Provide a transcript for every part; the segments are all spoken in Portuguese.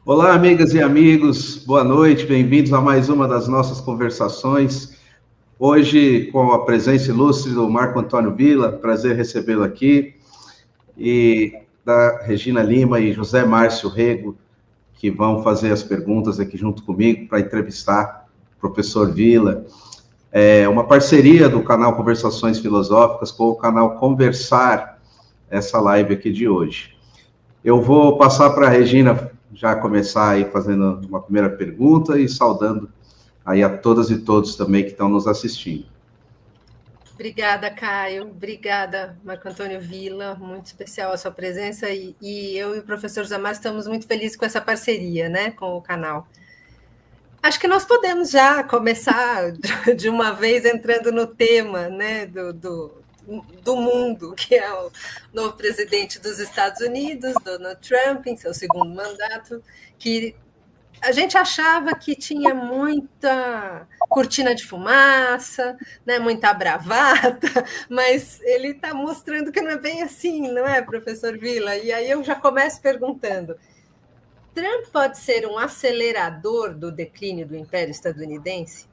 Olá, amigas e amigos, boa noite, bem-vindos a mais uma das nossas conversações. Hoje, com a presença ilustre do Marco Antônio Villa, prazer recebê-lo aqui, e da Regina Lima e José Márcio Rego, que vão fazer as perguntas aqui junto comigo para entrevistar o professor Villa. É uma parceria do canal Conversações Filosóficas com o canal Conversar, essa live aqui de hoje. Eu vou passar para a Regina já começar aí fazendo uma primeira pergunta e saudando aí a todas e todos também que estão nos assistindo. Obrigada, Caio. Obrigada, Marco Antônio Villa. Muito especial a sua presença. E eu e o professor Zamar estamos muito felizes com essa parceria, né, com o canal. Acho que nós podemos já começar de uma vez entrando no tema, né, do mundo, que é o novo presidente dos Estados Unidos, Donald Trump, em seu segundo mandato, que a gente achava que tinha muita cortina de fumaça, né, muita bravata, mas ele está mostrando que não é bem assim, não é, professor Villa? E aí eu já começo perguntando: Trump pode ser um acelerador do declínio do Império Estadunidense?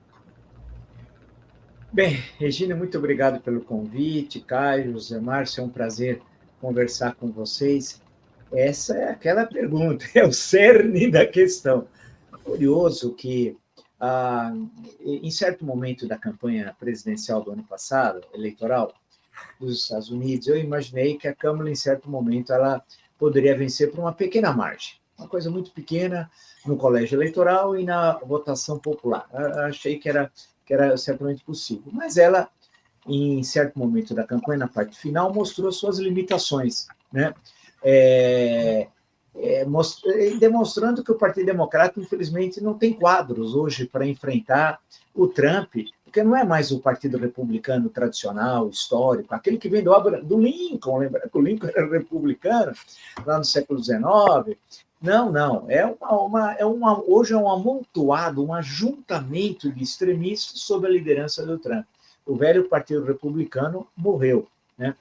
Bem, Regina, muito obrigado pelo convite. Caio, José Márcio, é um prazer conversar com vocês. Essa é aquela pergunta, é o cerne da questão. Curioso que, em certo momento da campanha presidencial do ano passado, eleitoral, dos Estados Unidos, eu imaginei que a Câmara, em certo momento, ela poderia vencer por uma pequena margem, uma coisa muito pequena no colégio eleitoral e na votação popular. Eu achei que era certamente possível. Mas ela, em certo momento da campanha, na parte final, mostrou suas limitações, né? Demonstrando que o Partido Democrata, infelizmente, não tem quadros hoje para enfrentar o Trump, porque não é mais o Partido Republicano tradicional, histórico, aquele que vem do Lincoln, lembra que o Lincoln era republicano lá no século XIX. Não. Hoje é um amontoado, um ajuntamento de extremistas sob a liderança do Trump. O velho Partido Republicano morreu, né?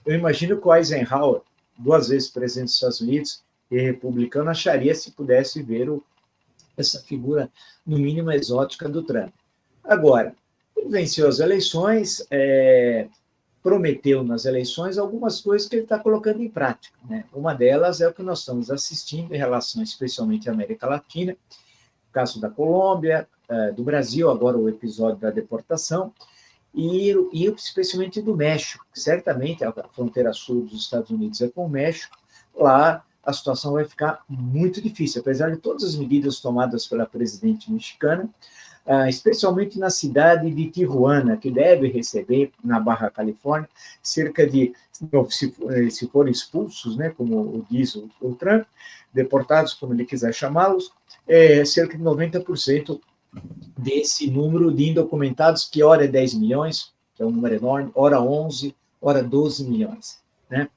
Eu imagino que o Eisenhower, 2 vezes presidente dos Estados Unidos e republicano, acharia se pudesse ver essa figura, no mínimo, exótica do Trump. Agora, ele venceu as eleições, prometeu nas eleições algumas coisas que ele está colocando em prática, né? Uma delas é o que nós estamos assistindo em relação, especialmente à América Latina, o caso da Colômbia, do Brasil, agora o episódio da deportação, e especialmente do México. Certamente a fronteira sul dos Estados Unidos é com o México, lá a situação vai ficar muito difícil, apesar de todas as medidas tomadas pela presidente mexicana, especialmente na cidade de Tijuana, que deve receber, na Barra Califórnia, cerca de, se forem expulsos, né, como diz o Trump, deportados, como ele quiser chamá-los, cerca de 90% desse número de indocumentados, que ora é 10 milhões, que é um número enorme, ora 11, ora 12 milhões. Né?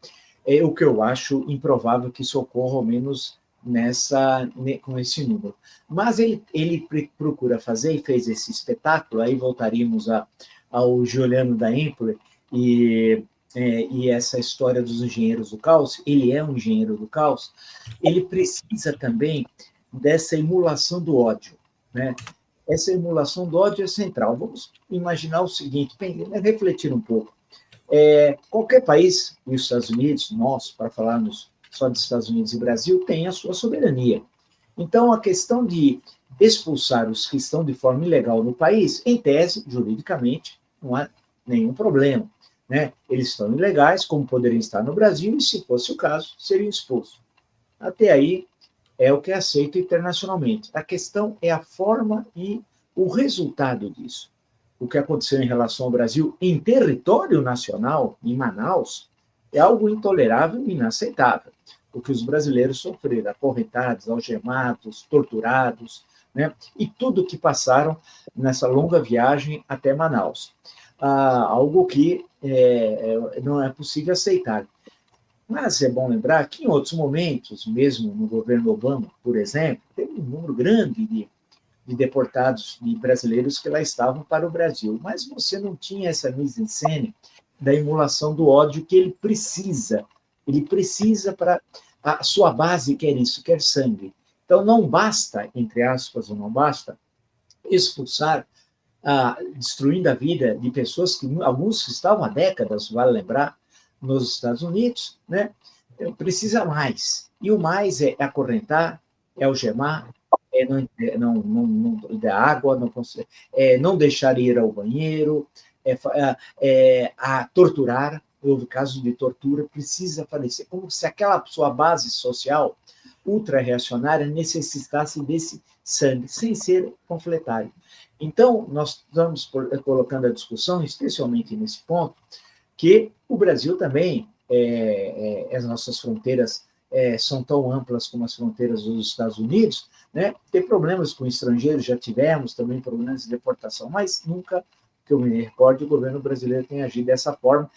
É o que eu acho improvável que isso ocorra, ao menos com esse número. Mas ele procura fazer, e fez esse espetáculo, aí voltaríamos ao Giuliano da Empoli, e essa história dos engenheiros do caos. Ele é um engenheiro do caos. Ele precisa também dessa emulação do ódio, né? Essa emulação do ódio é central. Vamos imaginar o seguinte, refletir um pouco. Qualquer país, e os Estados Unidos, nós, para falarmos só dos Estados Unidos e Brasil, tem a sua soberania. Então, a questão de expulsar os que estão de forma ilegal no país, em tese, juridicamente, não há nenhum problema, né? Eles estão ilegais, como poderiam estar no Brasil, e, se fosse o caso, seriam expulsos. Até aí, é o que é aceito internacionalmente. A questão é a forma e o resultado disso. O que aconteceu em relação ao Brasil em território nacional, em Manaus, é algo intolerável e inaceitável. O que os brasileiros sofreram, acorrentados, algemados, torturados, né? E tudo que passaram nessa longa viagem até Manaus. Algo que não é possível aceitar. Mas é bom lembrar que, em outros momentos, mesmo no governo Obama, por exemplo, teve um número grande de deportados, de brasileiros que lá estavam para o Brasil. Mas você não tinha essa mise-en-scène da emulação do ódio que ele precisa. Ele precisa para... A sua base quer isso, quer sangue. Então, não basta, entre aspas, ou não basta, expulsar, destruindo a vida de pessoas que alguns estavam há décadas, vale lembrar, nos Estados Unidos, né? Precisa mais. E o mais é acorrentar, é algemar, não dar água, não deixar ir ao banheiro, a torturar. Houve casos de tortura, precisa falecer, como se aquela sua base social ultra-reacionária necessitasse desse sangue, sem ser panfletário. Então, nós estamos colocando a discussão, especialmente nesse ponto, que o Brasil também, as nossas fronteiras são tão amplas como as fronteiras dos Estados Unidos, né? Tem problemas com estrangeiros, já tivemos também problemas de deportação, mas nunca, que eu me recorde, o governo brasileiro tem agido dessa forma.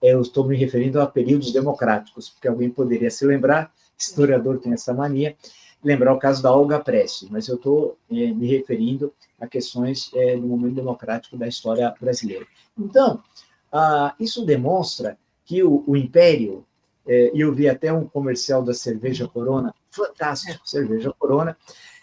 Eu estou me referindo a períodos democráticos, porque alguém poderia se lembrar, historiador tem essa mania, lembrar o caso da Olga Prestes, mas eu estou me referindo a questões do momento democrático da história brasileira. Então, isso demonstra que o Império, eu vi até um comercial da cerveja Corona, fantástico, cerveja Corona,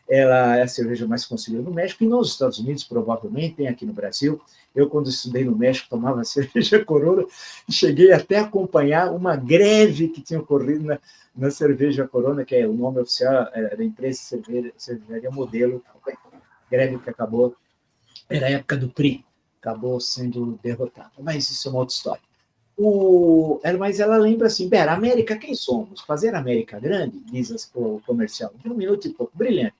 ela é a cerveja mais consumida no México, e nos Estados Unidos, provavelmente, tem aqui no Brasil. Eu, quando estudei no México, tomava cerveja Corona, e cheguei até a acompanhar uma greve que tinha ocorrido na cerveja Corona, que é o nome oficial da empresa cervejaria Modelo, greve que acabou, era a época do PRI, acabou sendo derrotada. Mas isso é uma outra história. Mas ela lembra assim, Bera, América, quem somos? Fazer América grande, diz o comercial, de 1 minuto e pouco, brilhante.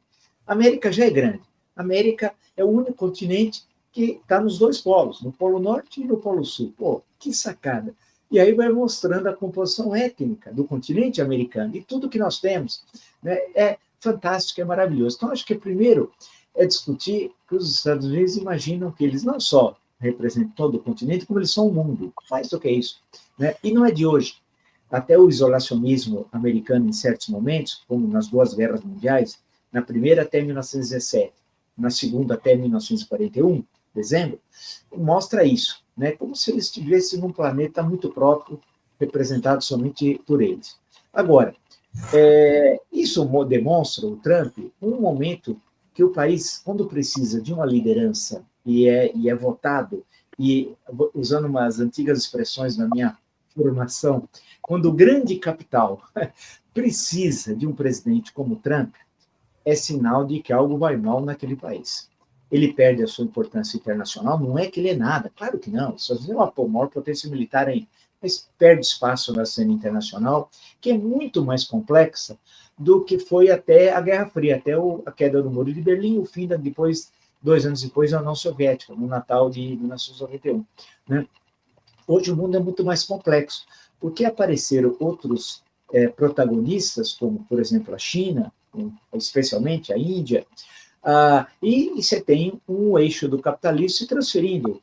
A América já é grande. A América é o único continente que está nos dois polos, no Polo Norte e no Polo Sul. Pô, que sacada. E aí vai mostrando a composição étnica do continente americano e tudo que nós temos, né, é fantástico, é maravilhoso. Então, acho que primeiro é discutir que os Estados Unidos imaginam que eles não só representam todo o continente, como eles são o mundo. Mais do que isso, né? E não é de hoje. Até o isolacionismo americano, em certos momentos, como nas duas guerras mundiais, na primeira até 1917, na segunda até 1941, dezembro, mostra isso, né? Como se eles estivessem num planeta muito próprio, representado somente por eles. Agora, isso demonstra, o Trump, um momento que o país, quando precisa de uma liderança e é votado, e usando umas antigas expressões na minha formação, quando o grande capital precisa de um presidente como Trump, é sinal de que algo vai mal naquele país. Ele perde a sua importância internacional, não é que ele é nada, claro que não, só é uma maior potência militar ainda, mas perde espaço na cena internacional, que é muito mais complexa do que foi até a Guerra Fria, até a queda do Muro de Berlim, o fim depois, 2 anos depois, da União Soviética, no Natal de 1991. Né? Hoje o mundo é muito mais complexo, porque apareceram outros protagonistas, como, por exemplo, a China, especialmente a Índia, e você tem um eixo do capitalismo se transferindo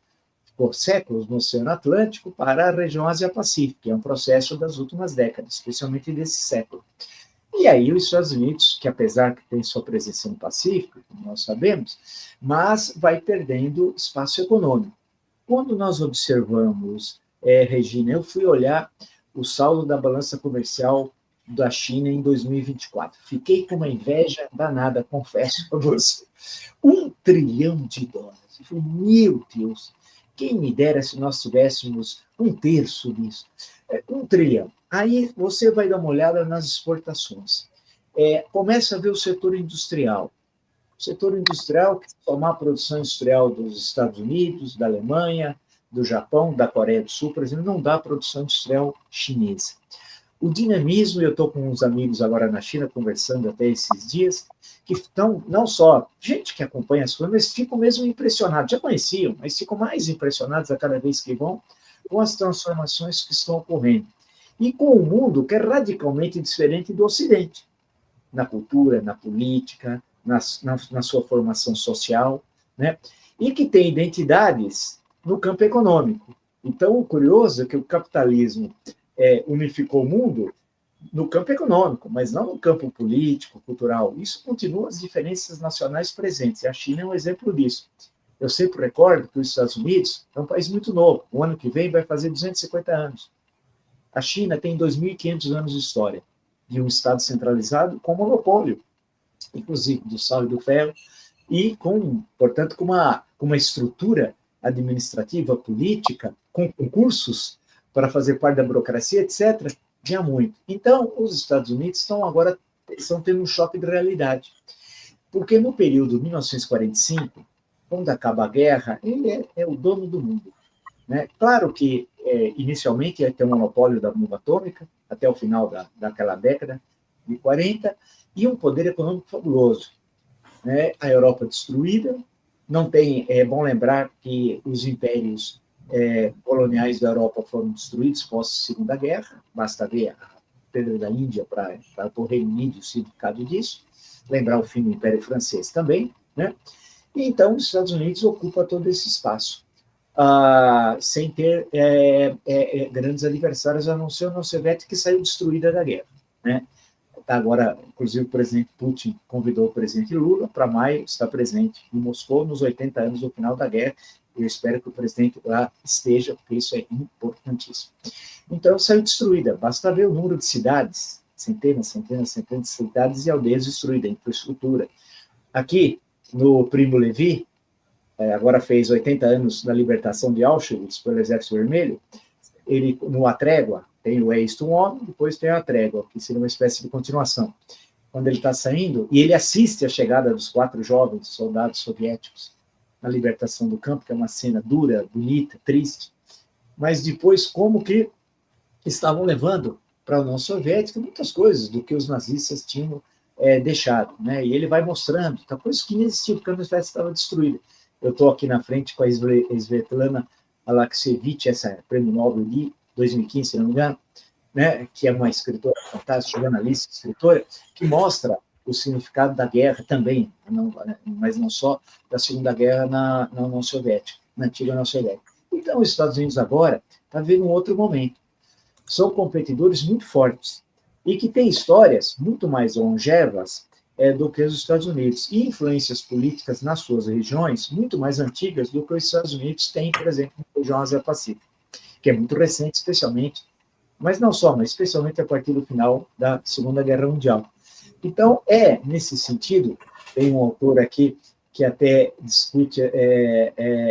por séculos no Oceano Atlântico para a região Ásia-Pacífica, que é um processo das últimas décadas, especialmente desse século. E aí os Estados Unidos, que apesar que tem sua presença no Pacífico, como nós sabemos, mas vai perdendo espaço econômico. Quando nós observamos, Regina, eu fui olhar o saldo da balança comercial da China em 2024. Fiquei com uma inveja danada, confesso para você. $1 trilhão. Eu falei, meu Deus, quem me dera se nós tivéssemos 1/3 disso. 1 trilhão. Aí você vai dar uma olhada nas exportações. Começa a ver o setor industrial. O setor industrial, que tomar a produção industrial dos Estados Unidos, da Alemanha, do Japão, da Coreia do Sul, por exemplo, não dá a produção industrial chinesa. O dinamismo, eu estou com uns amigos agora na China, conversando até esses dias, que estão, não só gente que acompanha as coisas, mas ficam mesmo impressionados, já conheciam, mas ficam mais impressionados a cada vez que vão com as transformações que estão ocorrendo. E com o mundo que é radicalmente diferente do Ocidente, na cultura, na política, na sua formação social, né? E que tem identidades no campo econômico. Então, o curioso é que o capitalismo unificou o mundo no campo econômico, mas não no campo político, cultural. Isso continua as diferenças nacionais presentes, e a China é um exemplo disso. Eu sempre recordo que os Estados Unidos é um país muito novo, o ano que vem vai fazer 250 anos. A China tem 2.500 anos de história, de um Estado centralizado com monopólio. inclusive do sal e do ferro, e, portanto, com uma estrutura administrativa, política, com concursos para fazer parte da burocracia, etc., tinha muito. Então, os Estados Unidos estão tendo um choque de realidade. Porque no período de 1945, quando acaba a guerra, ele é o dono do mundo. Né? Claro que, inicialmente, ia ter um monopólio da bomba atômica, até o final daquela década de 40, e um poder econômico fabuloso. Né? A Europa destruída, não tem... É bom lembrar que os impérios coloniais da Europa foram destruídos pós-Segunda Guerra, basta ver a perda da Índia para o Reino Unido, o significado disso, lembrar o fim do Império Francês também, né? E então os Estados Unidos ocupam todo esse espaço, sem ter grandes adversários, a não ser a União Soviética, que saiu destruída da guerra, né? Agora, inclusive, o presidente Putin convidou o presidente Lula para maio estar presente em Moscou nos 80 anos do final da guerra. Eu espero que o presidente lá esteja, porque isso é importantíssimo. Então, saiu destruída. Basta ver o número de cidades, centenas de cidades e aldeias destruídas, infraestrutura. Aqui, no Primo Levi, agora fez 80 anos da libertação de Auschwitz pelo Exército Vermelho, ele, no A Trégua, tem o Eis to Homem, depois tem a Trégua, que seria uma espécie de continuação. Quando ele está saindo, e ele assiste a chegada dos 4 jovens soldados soviéticos na libertação do campo, que é uma cena dura, bonita, triste, mas depois como que estavam levando para a União Soviética muitas coisas do que os nazistas tinham deixado, né? E ele vai mostrando, tá, coisas que não existiam, porque a União Soviética estava destruída. Eu estou aqui na frente com a Svetlana Alexievich, essa prêmio Nobel de 2015, se não me engano, né, que é uma escritora fantástica, jornalista, escritora, que mostra o significado da guerra também, mas não só da Segunda Guerra na União Soviética, na antiga União Soviética. Então, os Estados Unidos agora está vendo um outro momento. São competidores muito fortes e que têm histórias muito mais longevas do que os Estados Unidos, e influências políticas nas suas regiões muito mais antigas do que os Estados Unidos têm, por exemplo, na região Ásia-Pacífica, que é muito recente, especialmente, mas não só, mas especialmente a partir do final da Segunda Guerra Mundial. Então, nesse sentido, tem um autor aqui que até discute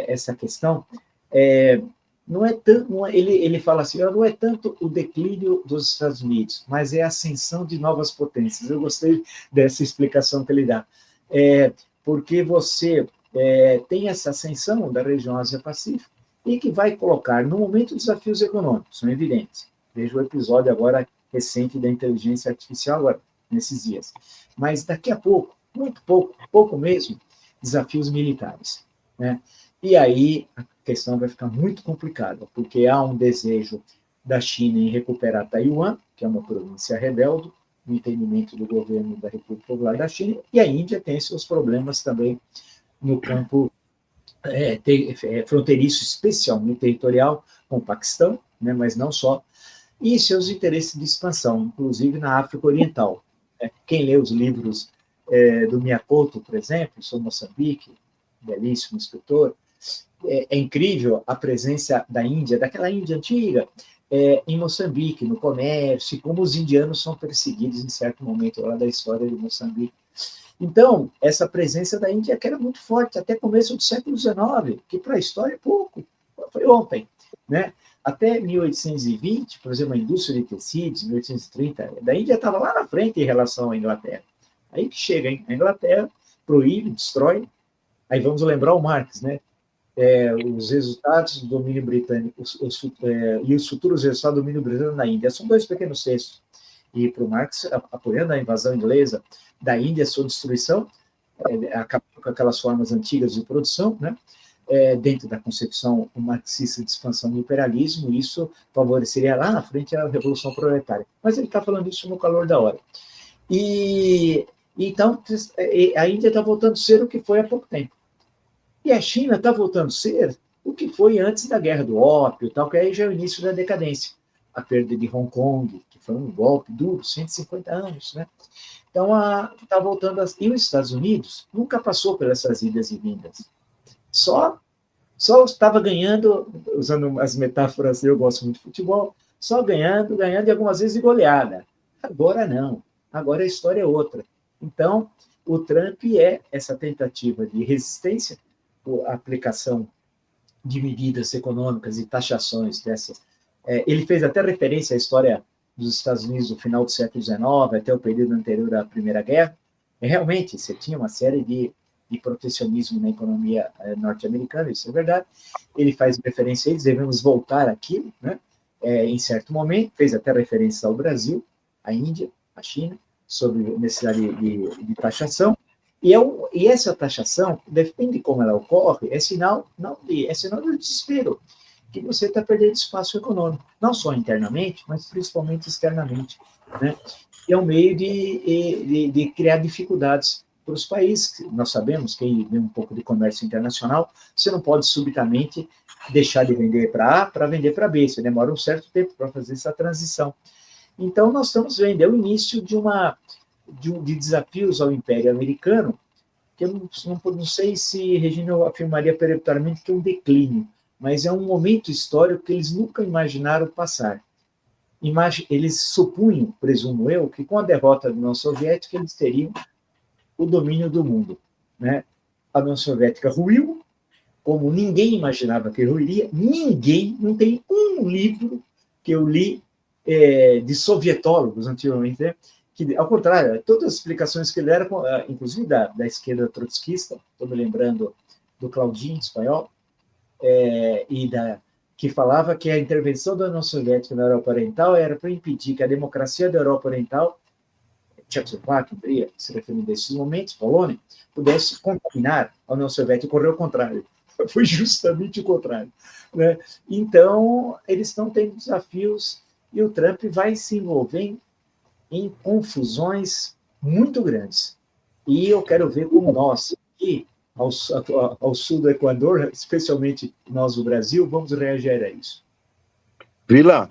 essa questão, ele fala assim, não é tanto o declínio dos Estados Unidos, mas é a ascensão de novas potências. Eu gostei dessa explicação que ele dá. Porque você tem essa ascensão da região Ásia-Pacífica e que vai colocar, no momento, desafios econômicos, são evidentes. Veja o episódio agora recente da inteligência artificial, agora, nesses dias. Mas daqui a pouco, muito pouco mesmo, desafios militares, né? E aí a questão vai ficar muito complicada, porque há um desejo da China em recuperar Taiwan, que é uma província rebelde, no entendimento do governo da República Popular da China, e a Índia tem seus problemas também no campo fronteiriço, especialmente territorial, com o Paquistão, né, mas não só, e seus interesses de expansão, inclusive na África Oriental. Quem lê os livros do Miyakoto, por exemplo, sobre Moçambique, belíssimo escritor, é incrível a presença da Índia, daquela Índia antiga, em Moçambique, no comércio, como os indianos são perseguidos em certo momento lá da história de Moçambique. Então, essa presença da Índia que era muito forte, até começo do século XIX, que para a história é pouco, foi ontem, né? Até 1820, por exemplo, a indústria de tecidos, 1830, da Índia estava lá na frente em relação à Inglaterra. Aí que chega, hein? A Inglaterra proíbe, destrói. Aí vamos lembrar o Marx, né? Os resultados do domínio britânico e os futuros resultados do domínio britânico na Índia. São 2 pequenos textos. E para o Marx, apoiando a invasão inglesa da Índia, sua destruição, acabando com aquelas formas antigas de produção, né? Dentro da concepção marxista de expansão do imperialismo, isso favoreceria lá na frente a Revolução Proletária. Mas ele está falando isso no calor da hora. E então, a Índia está voltando a ser o que foi há pouco tempo. E a China está voltando a ser o que foi antes da Guerra do Ópio, tal, que aí já é o início da decadência. A perda de Hong Kong, que foi um golpe duro, 150 anos, né? Então, está voltando a... E os Estados Unidos nunca passou por essas idas e vindas. Só estava ganhando, usando as metáforas, eu gosto muito de futebol, só ganhando e algumas vezes de goleada. Agora não. Agora a história é outra. Então, o Trump é essa tentativa de resistência, a aplicação de medidas econômicas e taxações dessas. Ele fez até referência à história dos Estados Unidos do final do século XIX até o período anterior à Primeira Guerra. Realmente, você tinha uma série de protecionismo na economia norte-americana, isso é verdade. Ele faz referência a eles, devemos voltar àquilo, né? Em certo momento, fez até referência ao Brasil, à Índia, à China, sobre necessidade de taxação. E essa taxação, depende de como ela ocorre, é sinal de desespero, que você está perdendo espaço econômico, não só internamente, mas principalmente externamente, né? É um meio de criar dificuldades para os países. Nós sabemos, quem vê um pouco de comércio internacional, você não pode subitamente deixar de vender para A para vender para B, você demora um certo tempo para fazer essa transição. Então, nós estamos vendo, é o início de desafios ao Império Americano, que eu não sei se, Regina, eu afirmaria peremptoriamente que é um declínio, mas é um momento histórico que eles nunca imaginaram passar. Eles supunham, presumo eu, que com a derrota da União Soviética eles teriam o domínio do mundo, né? A União Soviética ruiu, como ninguém imaginava que ruiria, não tem um livro que eu li de sovietólogos antigamente, né? Que, ao contrário, todas as explicações que ele deram, inclusive da esquerda trotskista, estou me lembrando do Claudinho, espanhol, que falava que a intervenção da União Soviética na Europa Oriental era para impedir que a democracia da Europa Oriental, Tchecoslováquia, Hungria, se referindo a esses momentos, Polônia, pudesse contaminar a União Soviética, e ocorreu o contrário. Foi justamente o contrário, né? Então, eles estão tendo desafios e o Trump vai se envolver em confusões muito grandes. E eu quero ver como nós, aqui, ao sul do Equador, especialmente nós do Brasil, vamos reagir a isso. Vila,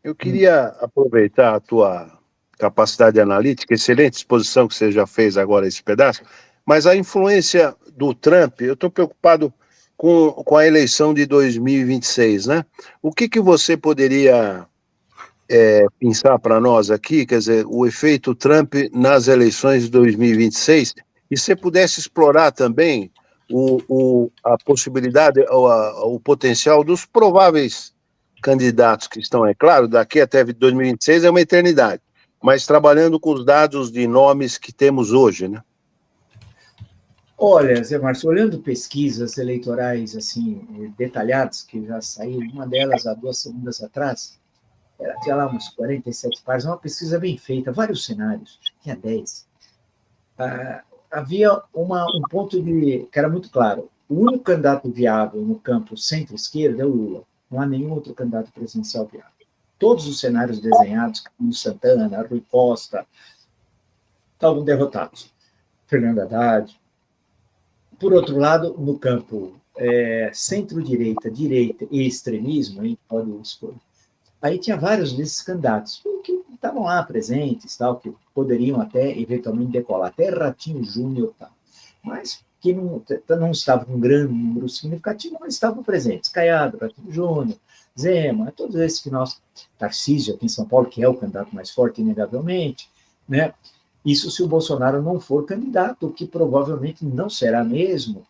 eu queria aproveitar a tua capacidade analítica, excelente exposição que você já fez agora esse pedaço, mas a influência do Trump, eu estou preocupado com a eleição de 2026, né? O que você poderia pensar para nós aqui, quer dizer, o efeito Trump nas eleições de 2026, e se você pudesse explorar também a possibilidade, o potencial dos prováveis candidatos que estão, é claro, daqui até 2026 é uma eternidade, mas trabalhando com os dados de nomes que temos hoje, né? Olha, Zé Márcio, olhando pesquisas eleitorais assim detalhadas, que já saíram, uma delas há 2 semanas atrás, tinha lá uns 47 páginas, uma pesquisa bem feita, vários cenários, tinha 10. Havia um ponto que era muito claro. O único candidato viável no campo centro-esquerda é o Lula. Não há nenhum outro candidato presidencial viável. Todos os cenários desenhados, Camilo Santana, Rui Costa, estavam derrotados. Fernando Haddad. Por outro lado, no campo centro-direita, direita e extremismo, aí pode escolher. Aí tinha vários desses candidatos que estavam lá presentes, tal, que poderiam até eventualmente decolar, até Ratinho Júnior, tal, mas que não estavam com um grande número significativo, mas estavam presentes. Caiado, Ratinho Júnior, Zema, todos esses que nós, Tarcísio aqui em São Paulo, que é o candidato mais forte, inegavelmente, né? Isso se o Bolsonaro não for candidato, o que provavelmente não será mesmo,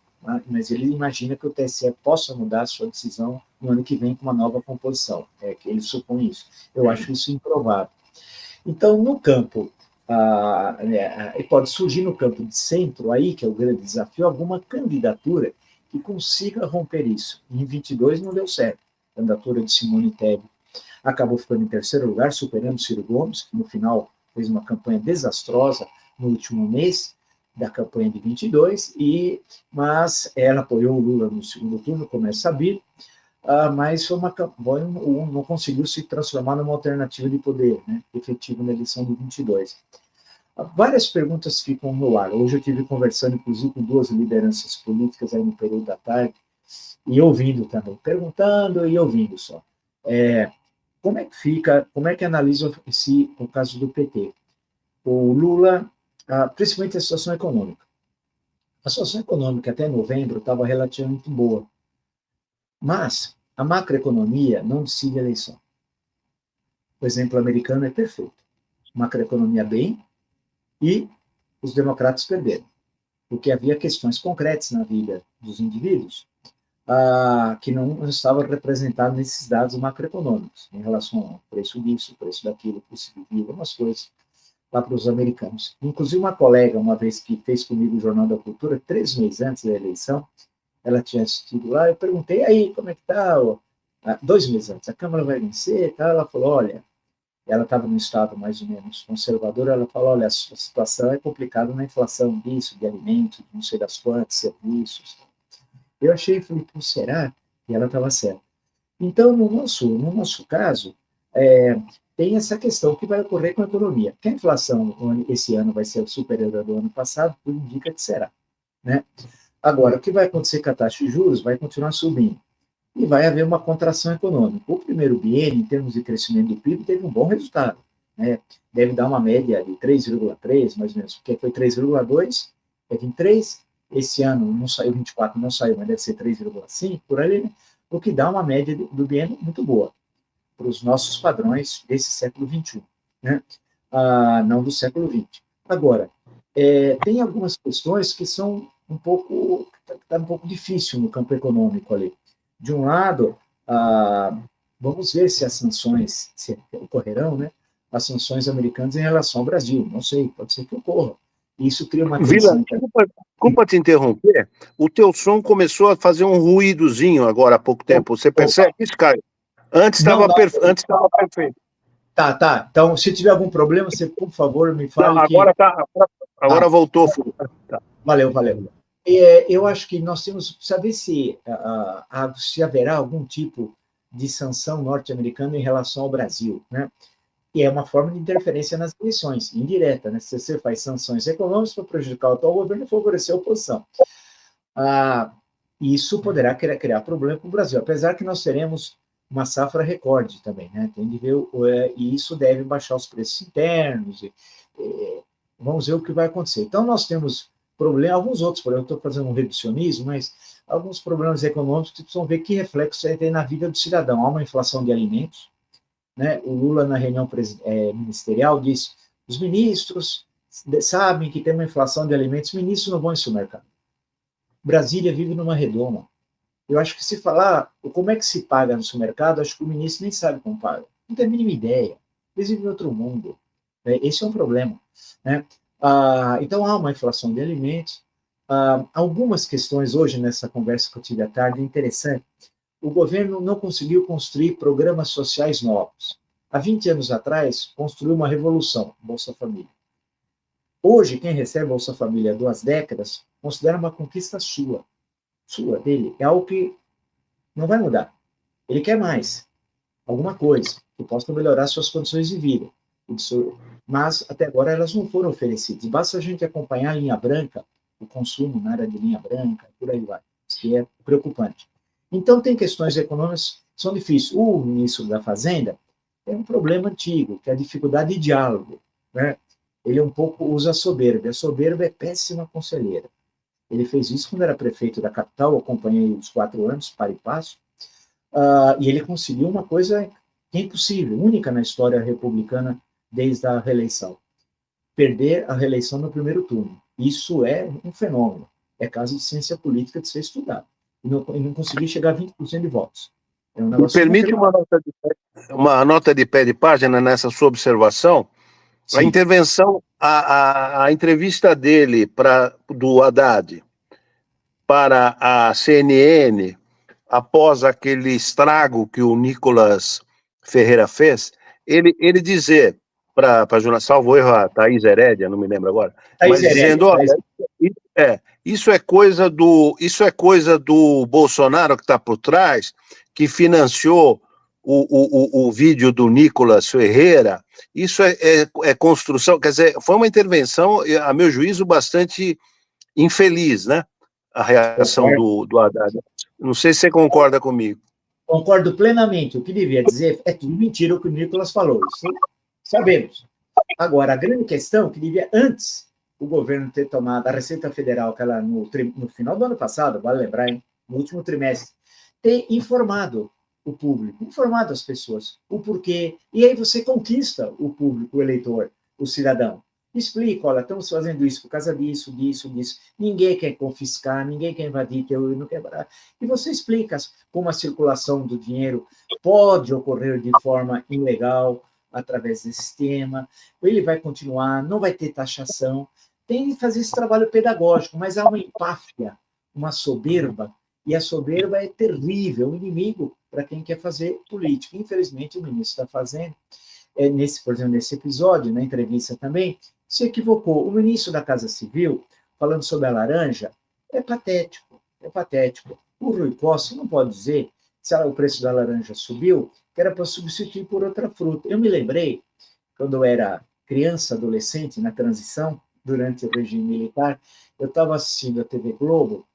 mas ele imagina que o TSE possa mudar a sua decisão no ano que vem com uma nova composição, que ele supõe isso. Eu acho isso improvável. Então, no campo, pode surgir no campo de centro, aí que é o grande desafio, alguma candidatura que consiga romper isso. Em 22 não deu certo. A candidatura de Simone Tebet acabou ficando em terceiro lugar, superando Ciro Gomes, que no final fez uma campanha desastrosa no último mês da campanha de 22, mas ela apoiou o Lula no segundo turno, como é sabido, mas foi uma campanha, não conseguiu se transformar numa alternativa de poder, né, efetivo na eleição de 22. Várias perguntas ficam no ar. Hoje eu estive conversando, inclusive, com 2 lideranças políticas aí no período da tarde, e ouvindo também, perguntando e ouvindo só. Como é que fica, como é que analisa o caso do PT? O Lula, principalmente a situação econômica. A situação econômica até novembro estava relativamente boa, mas a macroeconomia não decide a eleição. O exemplo americano é perfeito. Macroeconomia bem e os democratas perderam, porque havia questões concretas na vida dos indivíduos que não estavam representadas nesses dados macroeconômicos, em relação ao preço disso, preço daquilo, custo de vida, umas coisas lá para os americanos. Inclusive, uma colega, uma vez que fez comigo o Jornal da Cultura, 3 meses antes da eleição, ela tinha assistido lá, eu perguntei, aí, como é que está? 2 meses antes, a Câmara vai vencer? Tá? Ela falou, olha, ela estava num estado mais ou menos conservador, ela falou, olha, a situação é complicada na inflação disso, de alimentos, não sei das quantas, serviços. Eu achei, falei, pô, será? E ela estava certa. Então, no nosso caso, tem essa questão que vai ocorrer com a economia. Que a inflação esse ano vai ser superior ao do ano passado, tudo indica que será. Né? Agora, o que vai acontecer com a taxa de juros? Vai continuar subindo. E vai haver uma contração econômica. O primeiro biênio, em termos de crescimento do PIB, teve um bom resultado. Né? Deve dar uma média de 3,3, mais ou menos, porque foi 3,2, é 23, esse ano não saiu, 24 não saiu, mas deve ser 3,5, por ali, né? O que dá uma média do biênio muito boa para os nossos padrões desse século XXI, né? Não do século XX. Agora, tem algumas questões que são tá um pouco difícil no campo econômico ali. De um lado, vamos ver se as sanções ocorrerão, né? As sanções americanas em relação ao Brasil. Não sei, pode ser que ocorra. Isso cria uma tensão. Desculpa te interromper. O teu som começou a fazer um ruídozinho agora há pouco tempo. Você percebe isso, Caio? Antes estava perfeito. Tá. Então, se tiver algum problema, você, por favor, me fale. Não, agora voltou. Tá. Valeu. Eu acho que nós temos que saber se haverá algum tipo de sanção norte-americana em relação ao Brasil, né? E é uma forma de interferência nas eleições, indireta, né? Se você faz sanções econômicas para prejudicar o atual governo e favorecer a oposição. Isso poderá criar problema para o Brasil, apesar que nós teremos uma safra recorde também, né? Tem de ver, e isso deve baixar os preços internos, vamos ver o que vai acontecer. Então, nós temos alguns outros problemas, eu estou fazendo um reducionismo, mas alguns problemas econômicos que precisam ver que reflexo tem na vida do cidadão. Há uma inflação de alimentos, né? O Lula, na reunião ministerial, disse: os ministros sabem que tem uma inflação de alimentos, os ministros não vão em supermercado. Brasília vive numa redoma. Eu acho que se falar como é que se paga no supermercado, acho que o ministro nem sabe como paga. Não tem a mínima ideia. Eles vivem em outro mundo. Esse é um problema. Né? Então, há uma inflação de alimentos. Algumas questões hoje, nessa conversa que eu tive à tarde, é interessante. O governo não conseguiu construir programas sociais novos. Há 20 anos atrás, construiu uma revolução, Bolsa Família. Hoje, quem recebe Bolsa Família há 2 décadas, considera uma conquista sua, dele. É algo que não vai mudar. Ele quer mais, alguma coisa, que possa melhorar suas condições de vida. Mas, até agora, elas não foram oferecidas. Basta a gente acompanhar a linha branca, o consumo na área de linha branca, por aí vai, que é preocupante. Então, tem questões econômicas que são difíceis. O ministro da Fazenda tem um problema antigo, que é a dificuldade de diálogo. Né? Ele um pouco usa a soberba. A soberba é péssima conselheira. Ele fez isso quando era prefeito da capital, eu acompanhei os 4 anos, para e passo, e ele conseguiu uma coisa que é impossível, única na história republicana desde a reeleição. Perder a reeleição no primeiro turno. Isso é um fenômeno. É caso de ciência política de ser estudado. E não conseguir chegar a 20% de votos. É um negócio. Permite uma nota de pé de página nessa sua observação? Sim. A intervenção, a entrevista dele do Haddad para a CNN, após aquele estrago que o Nicolas Ferreira fez, ele dizer para a jornalista, salvo erro, a Thaís Herédia, não me lembro agora, mas dizendo, olha, isso é coisa do Bolsonaro que está por trás, que financiou o vídeo do Nicolas Ferreira, isso é construção, quer dizer, foi uma intervenção, a meu juízo, bastante infeliz, né? A reação do Haddad. Não sei se você concorda comigo. Concordo plenamente. O que devia dizer é tudo mentira o que o Nicolas falou. Isso sabemos. Agora, a grande questão é que devia, antes, o governo ter tomado a Receita Federal, aquela no final do ano passado, vale lembrar, hein? No último trimestre, ter informado o público, informado as pessoas o porquê, e aí você conquista o público, o eleitor, o cidadão. Explica, olha, estamos fazendo isso por causa disso, disso, disso. Ninguém quer confiscar, ninguém quer invadir teu e não quebrar. E você explica como a circulação do dinheiro pode ocorrer de forma ilegal através desse sistema, ele vai continuar, não vai ter taxação. Tem que fazer esse trabalho pedagógico, mas há uma empáfia, uma soberba, e a soberba é terrível, um inimigo para quem quer fazer política. Infelizmente, o ministro está fazendo, por exemplo, nesse episódio, na entrevista também, se equivocou. O ministro da Casa Civil, falando sobre a laranja, é patético, é patético. O Rui Costa não pode dizer, se o preço da laranja subiu, que era para substituir por outra fruta. Eu me lembrei, quando eu era criança, adolescente, na transição, durante o regime militar, eu estava assistindo a TV Globo,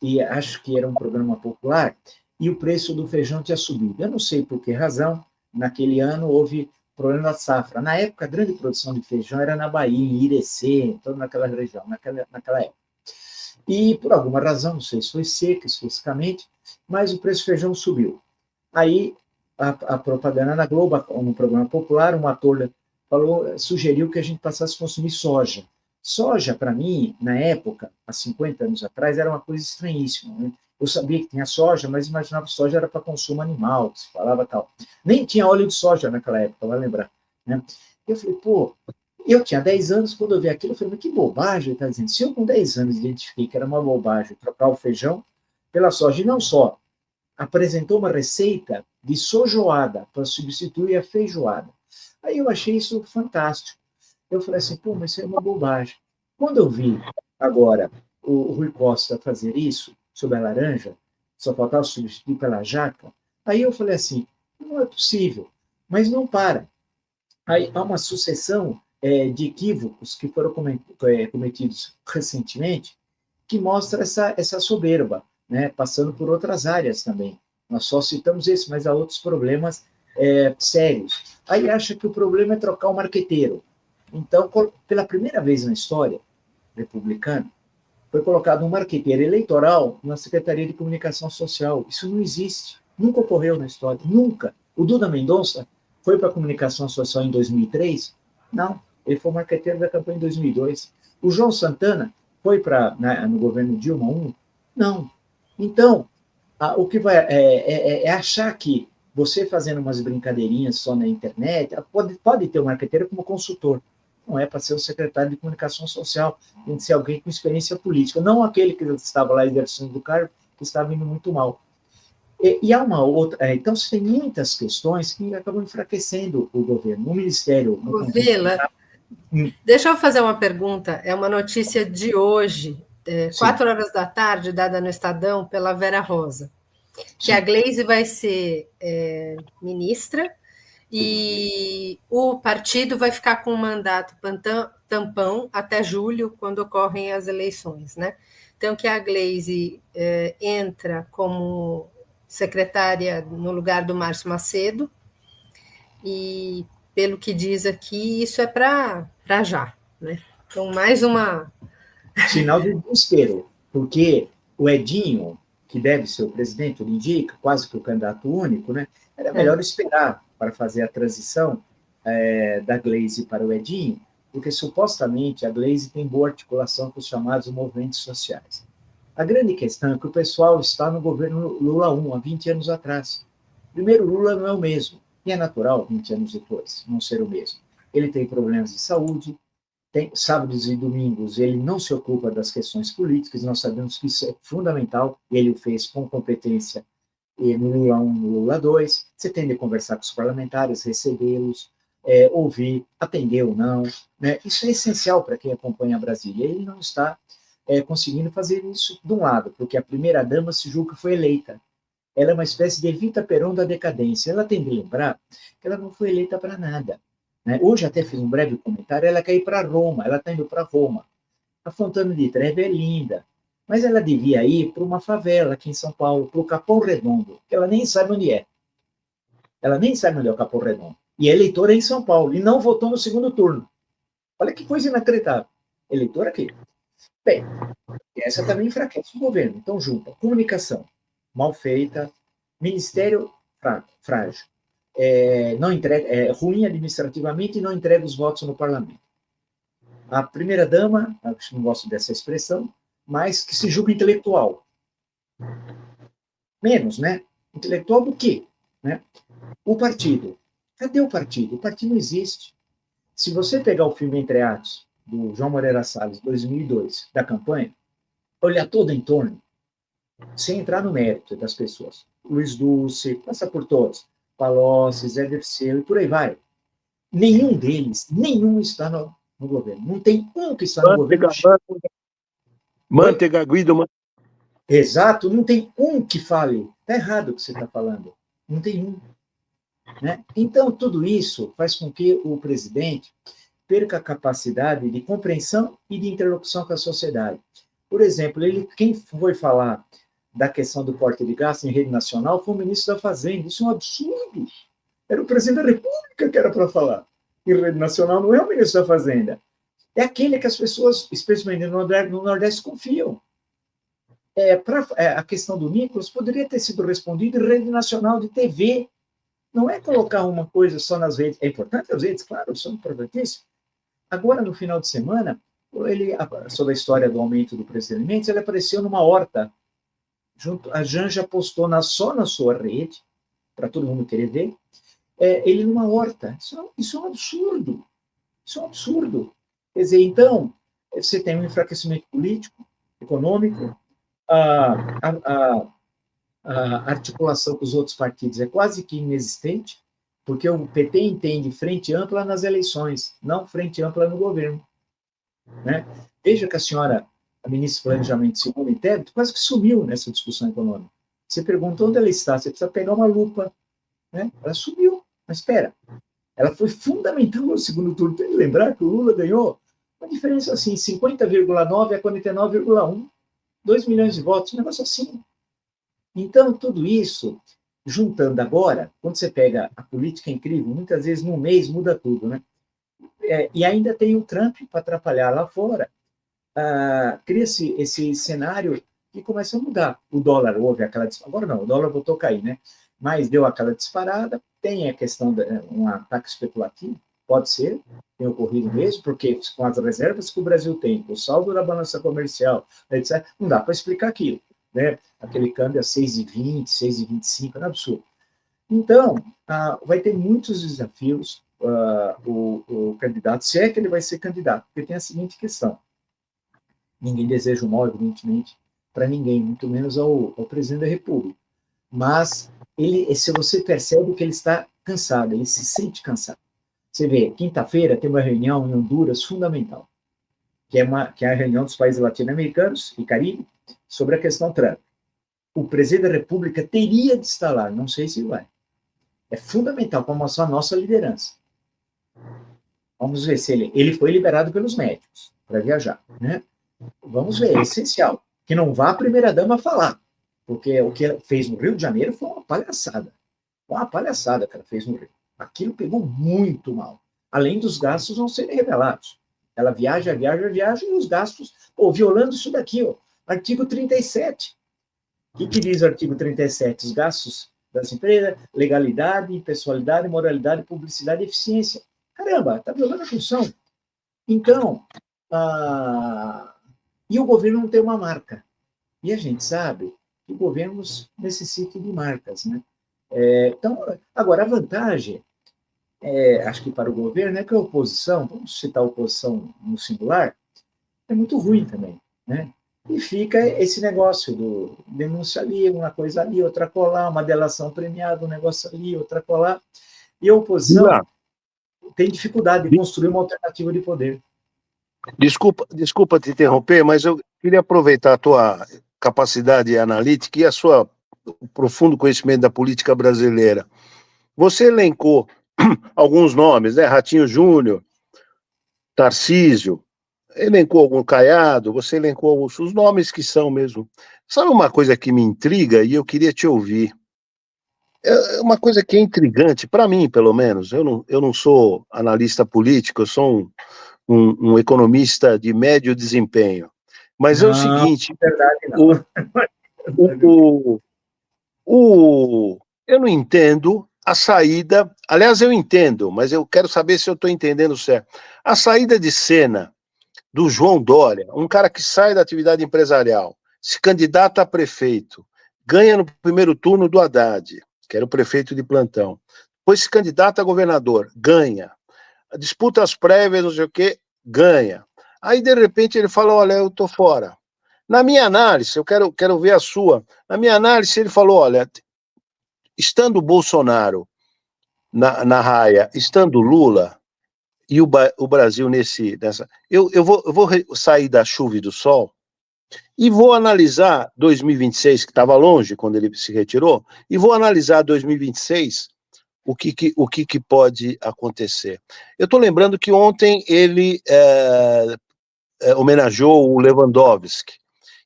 e acho que era um programa popular, e o preço do feijão tinha subido. Eu não sei por que razão, naquele ano houve problema da safra. Na época, a grande produção de feijão era na Bahia, em Irecê, toda naquela região, naquela época. E, por alguma razão, não sei se foi seca especificamente, mas o preço do feijão subiu. Aí, a propaganda na Globo, um programa popular, um ator sugeriu que a gente passasse a consumir soja. Soja, para mim, na época, há 50 anos atrás, era uma coisa estranhíssima, né? Eu sabia que tinha soja, mas imaginava que soja era para consumo animal, que se falava tal. Nem tinha óleo de soja naquela época, vai lembrar, né? Eu falei, pô, eu tinha 10 anos, quando eu vi aquilo, eu falei, mas que bobagem ele está dizendo. Se eu com 10 anos identifiquei que era uma bobagem trocar o feijão pela soja, e não só, apresentou uma receita de sojoada para substituir a feijoada. Aí eu achei isso fantástico. Eu falei assim, pô, mas isso é uma bobagem. Quando eu vi agora o Rui Costa fazer isso sobre a laranja, só faltava substituir pela jaca, aí eu falei assim, não é possível, mas não para. Aí há uma sucessão de equívocos que foram cometidos recentemente que mostra essa soberba, né, passando por outras áreas também. Nós só citamos esse, mas há outros problemas sérios. Aí acha que o problema é trocar o marqueteiro. Então, pela primeira vez na história republicana, foi colocado um marqueteiro eleitoral na Secretaria de Comunicação Social. Isso não existe. Nunca ocorreu na história. Nunca. O Duda Mendonça foi para a Comunicação Social em 2003? Não. Ele foi marqueteiro da campanha em 2002. O João Santana foi no governo Dilma I? Não. Então, o que vai achar que você fazendo umas brincadeirinhas só na internet, pode ter um marqueteiro como consultor. Não é para ser o secretário de Comunicação Social, tem que ser alguém com experiência política, não aquele que estava lá exercendo do cargo, que estava indo muito mal. E há uma outra... Então, você tem muitas questões que acabam enfraquecendo o governo, o Ministério... Vila, deixa eu fazer uma pergunta, é uma notícia de hoje, 4 horas da tarde, dada no Estadão pela Vera Rosa, que Sim. A Gleisi vai ser ministra, e o partido vai ficar com um mandato tampão até julho, quando ocorrem as eleições, né? Então, que a Gleisi entra como secretária no lugar do Márcio Macedo, e, pelo que diz aqui, isso é para já, né? Então, mais uma... Sinal de desespero, porque o Edinho, que deve ser o presidente, ele indica, quase que o candidato único, né? Era melhor esperar para fazer a transição da Gleisi para o Edinho, porque supostamente a Gleisi tem boa articulação com os chamados movimentos sociais. A grande questão é que o pessoal está no governo Lula I, há 20 anos atrás. Primeiro, Lula não é o mesmo, e é natural, 20 anos depois, não ser o mesmo. Ele tem problemas de saúde, sábados e domingos ele não se ocupa das questões políticas, nós sabemos que isso é fundamental, e ele o fez com competência no Lula I, no Lula II, você tem de conversar com os parlamentares, recebê-los, ouvir, atender ou não, né? Isso é essencial para quem acompanha Brasília. Ele não está conseguindo fazer isso de um lado, porque a primeira-dama se julga que foi eleita. Ela é uma espécie de Evita Peron da decadência. Ela tem de lembrar que ela não foi eleita para nada, né? Hoje até fiz um breve comentário, ela quer ir para Roma, ela está indo para Roma. A Fontana de Trevi é linda, mas ela devia ir para uma favela aqui em São Paulo, para o Capão Redondo, que ela nem sabe onde é. Ela nem sabe onde é o Capão Redondo. E é eleitora em São Paulo, e não votou no segundo turno. Olha que coisa inacreditável. Eleitora aqui. Bem, essa também enfraquece o governo. Então, junta comunicação mal feita, ministério frágil, não entrega, ruim administrativamente e não entrega os votos no parlamento. a primeira-dama, não gosto dessa expressão, mas que se julga intelectual. Menos, né? Intelectual do quê? Né? O partido. Cadê o partido? O partido não existe. Se você pegar o filme Entre Atos, do João Moreira Salles, 2002, da campanha, olhar todo em torno, sem entrar no mérito das pessoas. Luiz Dulce, passa por todos. Palocci, Zé Dirceu e por aí vai. Nenhum deles, está no governo. Não tem um que está no governo. Manteiga, Guido. Exato, não tem um que fale. Está errado o que você está falando. Não tem um. Né? Então, tudo isso faz com que o presidente perca a capacidade de compreensão e de interlocução com a sociedade. Por exemplo, quem foi falar da questão do corte de gasto em rede nacional foi o ministro da Fazenda. Isso é um absurdo. Era o presidente da República que era para falar. Em rede nacional não é o ministro da Fazenda. É aquele que as pessoas, especialmente no Nordeste, confiam. A questão do Nicolas poderia ter sido respondida em rede nacional de TV. Não é colocar uma coisa só nas redes. É importante as redes, claro, são importantíssimas. Agora, no final de semana, sobre a história do aumento do preço de alimentos, ele apareceu numa horta. A Janja postou só na sua rede, para todo mundo querer ver, ele numa horta. Isso é um absurdo. Isso é um absurdo. Quer dizer, então, você tem um enfraquecimento político, econômico, a articulação com os outros partidos é quase que inexistente, porque o PT entende frente ampla nas eleições, não frente ampla no governo. Né? Veja que a ministra do Planejamento, Simone Tebet, quase que sumiu nessa discussão econômica. Você pergunta onde ela está, você precisa pegar uma lupa. Né? Ela sumiu, mas espera. Ela foi fundamental no segundo turno. Tem que lembrar que o Lula ganhou uma diferença assim, 50,9 a 49,1. 2 milhões de votos, um negócio assim. Então, tudo isso, juntando agora, quando você pega a política incrível, muitas vezes num mês muda tudo, né? E ainda tem o Trump para atrapalhar lá fora. Cria-se esse cenário que começa a mudar. O dólar houve aquela disparada. Agora não, o dólar voltou a cair, né? Mas deu aquela disparada. Tem a questão de um ataque especulativo, pode ser, tem ocorrido mesmo, porque com as reservas que o Brasil tem, o saldo da balança comercial, etc., não dá para explicar aquilo. Né? Aquele câmbio a 6,20, 6,25, é um absurdo. Então, vai ter muitos desafios o candidato, se é que ele vai ser candidato, porque tem a seguinte questão: ninguém deseja o mal, evidentemente, para ninguém, muito menos ao presidente da República. Mas se você percebe que ele está cansado, ele se sente cansado. Você vê, quinta-feira tem uma reunião em Honduras fundamental, que é a reunião dos países latino-americanos e Caribe, sobre a questão Trump. O presidente da República teria de estar lá, não sei se vai. É fundamental para mostrar a nossa liderança. Vamos ver se ele foi liberado pelos médicos para viajar, né? Vamos ver, é essencial. Que não vá a primeira-dama falar, porque o que ela fez no Rio de Janeiro foi uma palhaçada. Uma palhaçada que ela fez no Rio. Aquilo pegou muito mal. Além dos gastos não serem revelados. Ela viaja, e os gastos, violando isso daqui, artigo 37. O que diz o artigo 37? Os gastos das empresas, legalidade, impessoalidade, moralidade, publicidade e eficiência. Caramba, está violando a função. Então, e o governo não tem uma marca. E a gente sabe que governos necessitam de marcas, né? Então, agora, a vantagem, acho que para o governo, é que a oposição, vamos citar a oposição no singular, é muito ruim também, né? E fica esse negócio do denúncia ali, uma coisa ali, outra colar, uma delação premiada, um negócio ali, outra colar. E a oposição tem dificuldade de construir uma alternativa de poder. Desculpa te interromper, mas eu queria aproveitar a tua capacidade analítica e o profundo conhecimento da política brasileira. Você elencou alguns nomes, né? Ratinho Júnior, Tarcísio, elencou algum Caiado, você elencou os nomes que são mesmo. Sabe uma coisa que me intriga e eu queria te ouvir? É uma coisa que é intrigante, para mim, pelo menos. Eu não sou analista político, eu sou um economista de médio desempenho. Mas é o seguinte, verdade, não. Eu não entendo a saída, aliás, eu entendo, mas eu quero saber se eu estou entendendo certo. A saída de cena do João Dória, um cara que sai da atividade empresarial, se candidata a prefeito, ganha no primeiro turno do Haddad, que era o prefeito de plantão, depois se candidata a governador, ganha, disputa as prévias, não sei o quê, ganha. Aí, de repente, ele fala, olha, eu tô fora. Na minha análise, eu quero ver a sua, na minha análise, ele falou, olha, estando o Bolsonaro na raia, estando Lula, e o Brasil nessa... Eu vou sair da chuva e do sol e vou analisar 2026, que estava longe quando ele se retirou, e vou analisar 2026, o que pode acontecer. Eu estou lembrando que ontem ele homenageou o Lewandowski,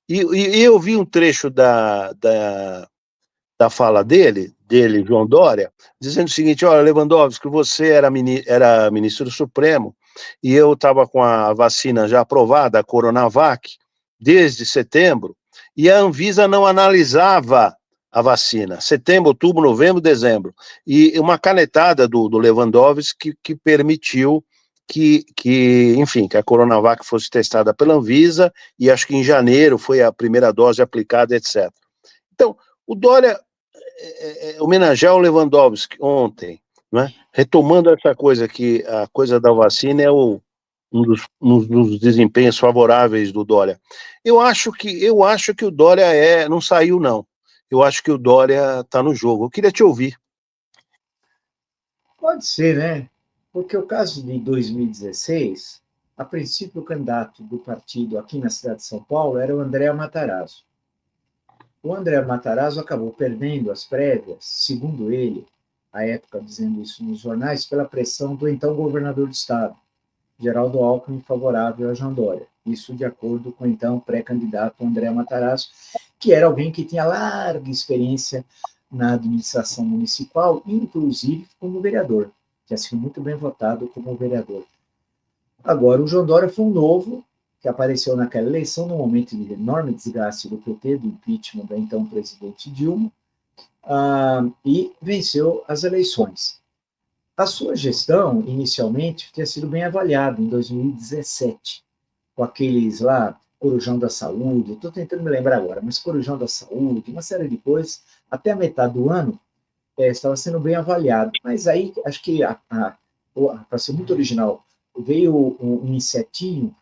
e eu vi um trecho da fala dele, João Dória, dizendo o seguinte, olha, Lewandowski, você era ministro do Supremo, e eu estava com a vacina já aprovada, a Coronavac, desde setembro, e a Anvisa não analisava a vacina, setembro, outubro, novembro, dezembro, e uma canetada do Lewandowski que permitiu que a Coronavac fosse testada pela Anvisa, e acho que em janeiro foi a primeira dose aplicada, etc. Então, o Dória homenagear o Lewandowski ontem, né? Retomando essa coisa que a coisa da vacina é um dos desempenhos favoráveis do Dória. Eu acho que o Dória não saiu, não. Eu acho que o Dória está no jogo. Eu queria te ouvir. Pode ser, né? Porque o caso de 2016, a princípio o candidato do partido aqui na cidade de São Paulo era o André Matarazzo. O André Matarazzo acabou perdendo as prévias, segundo ele, à época dizendo isso nos jornais, pela pressão do então governador do estado, Geraldo Alckmin, favorável a João Dória. Isso de acordo com o então pré-candidato André Matarazzo, que era alguém que tinha larga experiência na administração municipal, inclusive como vereador, tinha sido muito bem votado como vereador. Agora, o João Dória foi um novo, que apareceu naquela eleição, num momento de enorme desgaste do PT, do impeachment da então presidente Dilma, e venceu as eleições. A sua gestão, inicialmente, tinha sido bem avaliada em 2017, com aqueles lá, Corujão da Saúde, estou tentando me lembrar agora, mas Corujão da Saúde, uma série de coisas, até a metade do ano, estava sendo bem avaliado. Mas aí, acho que, para ser muito original, veio um insetinho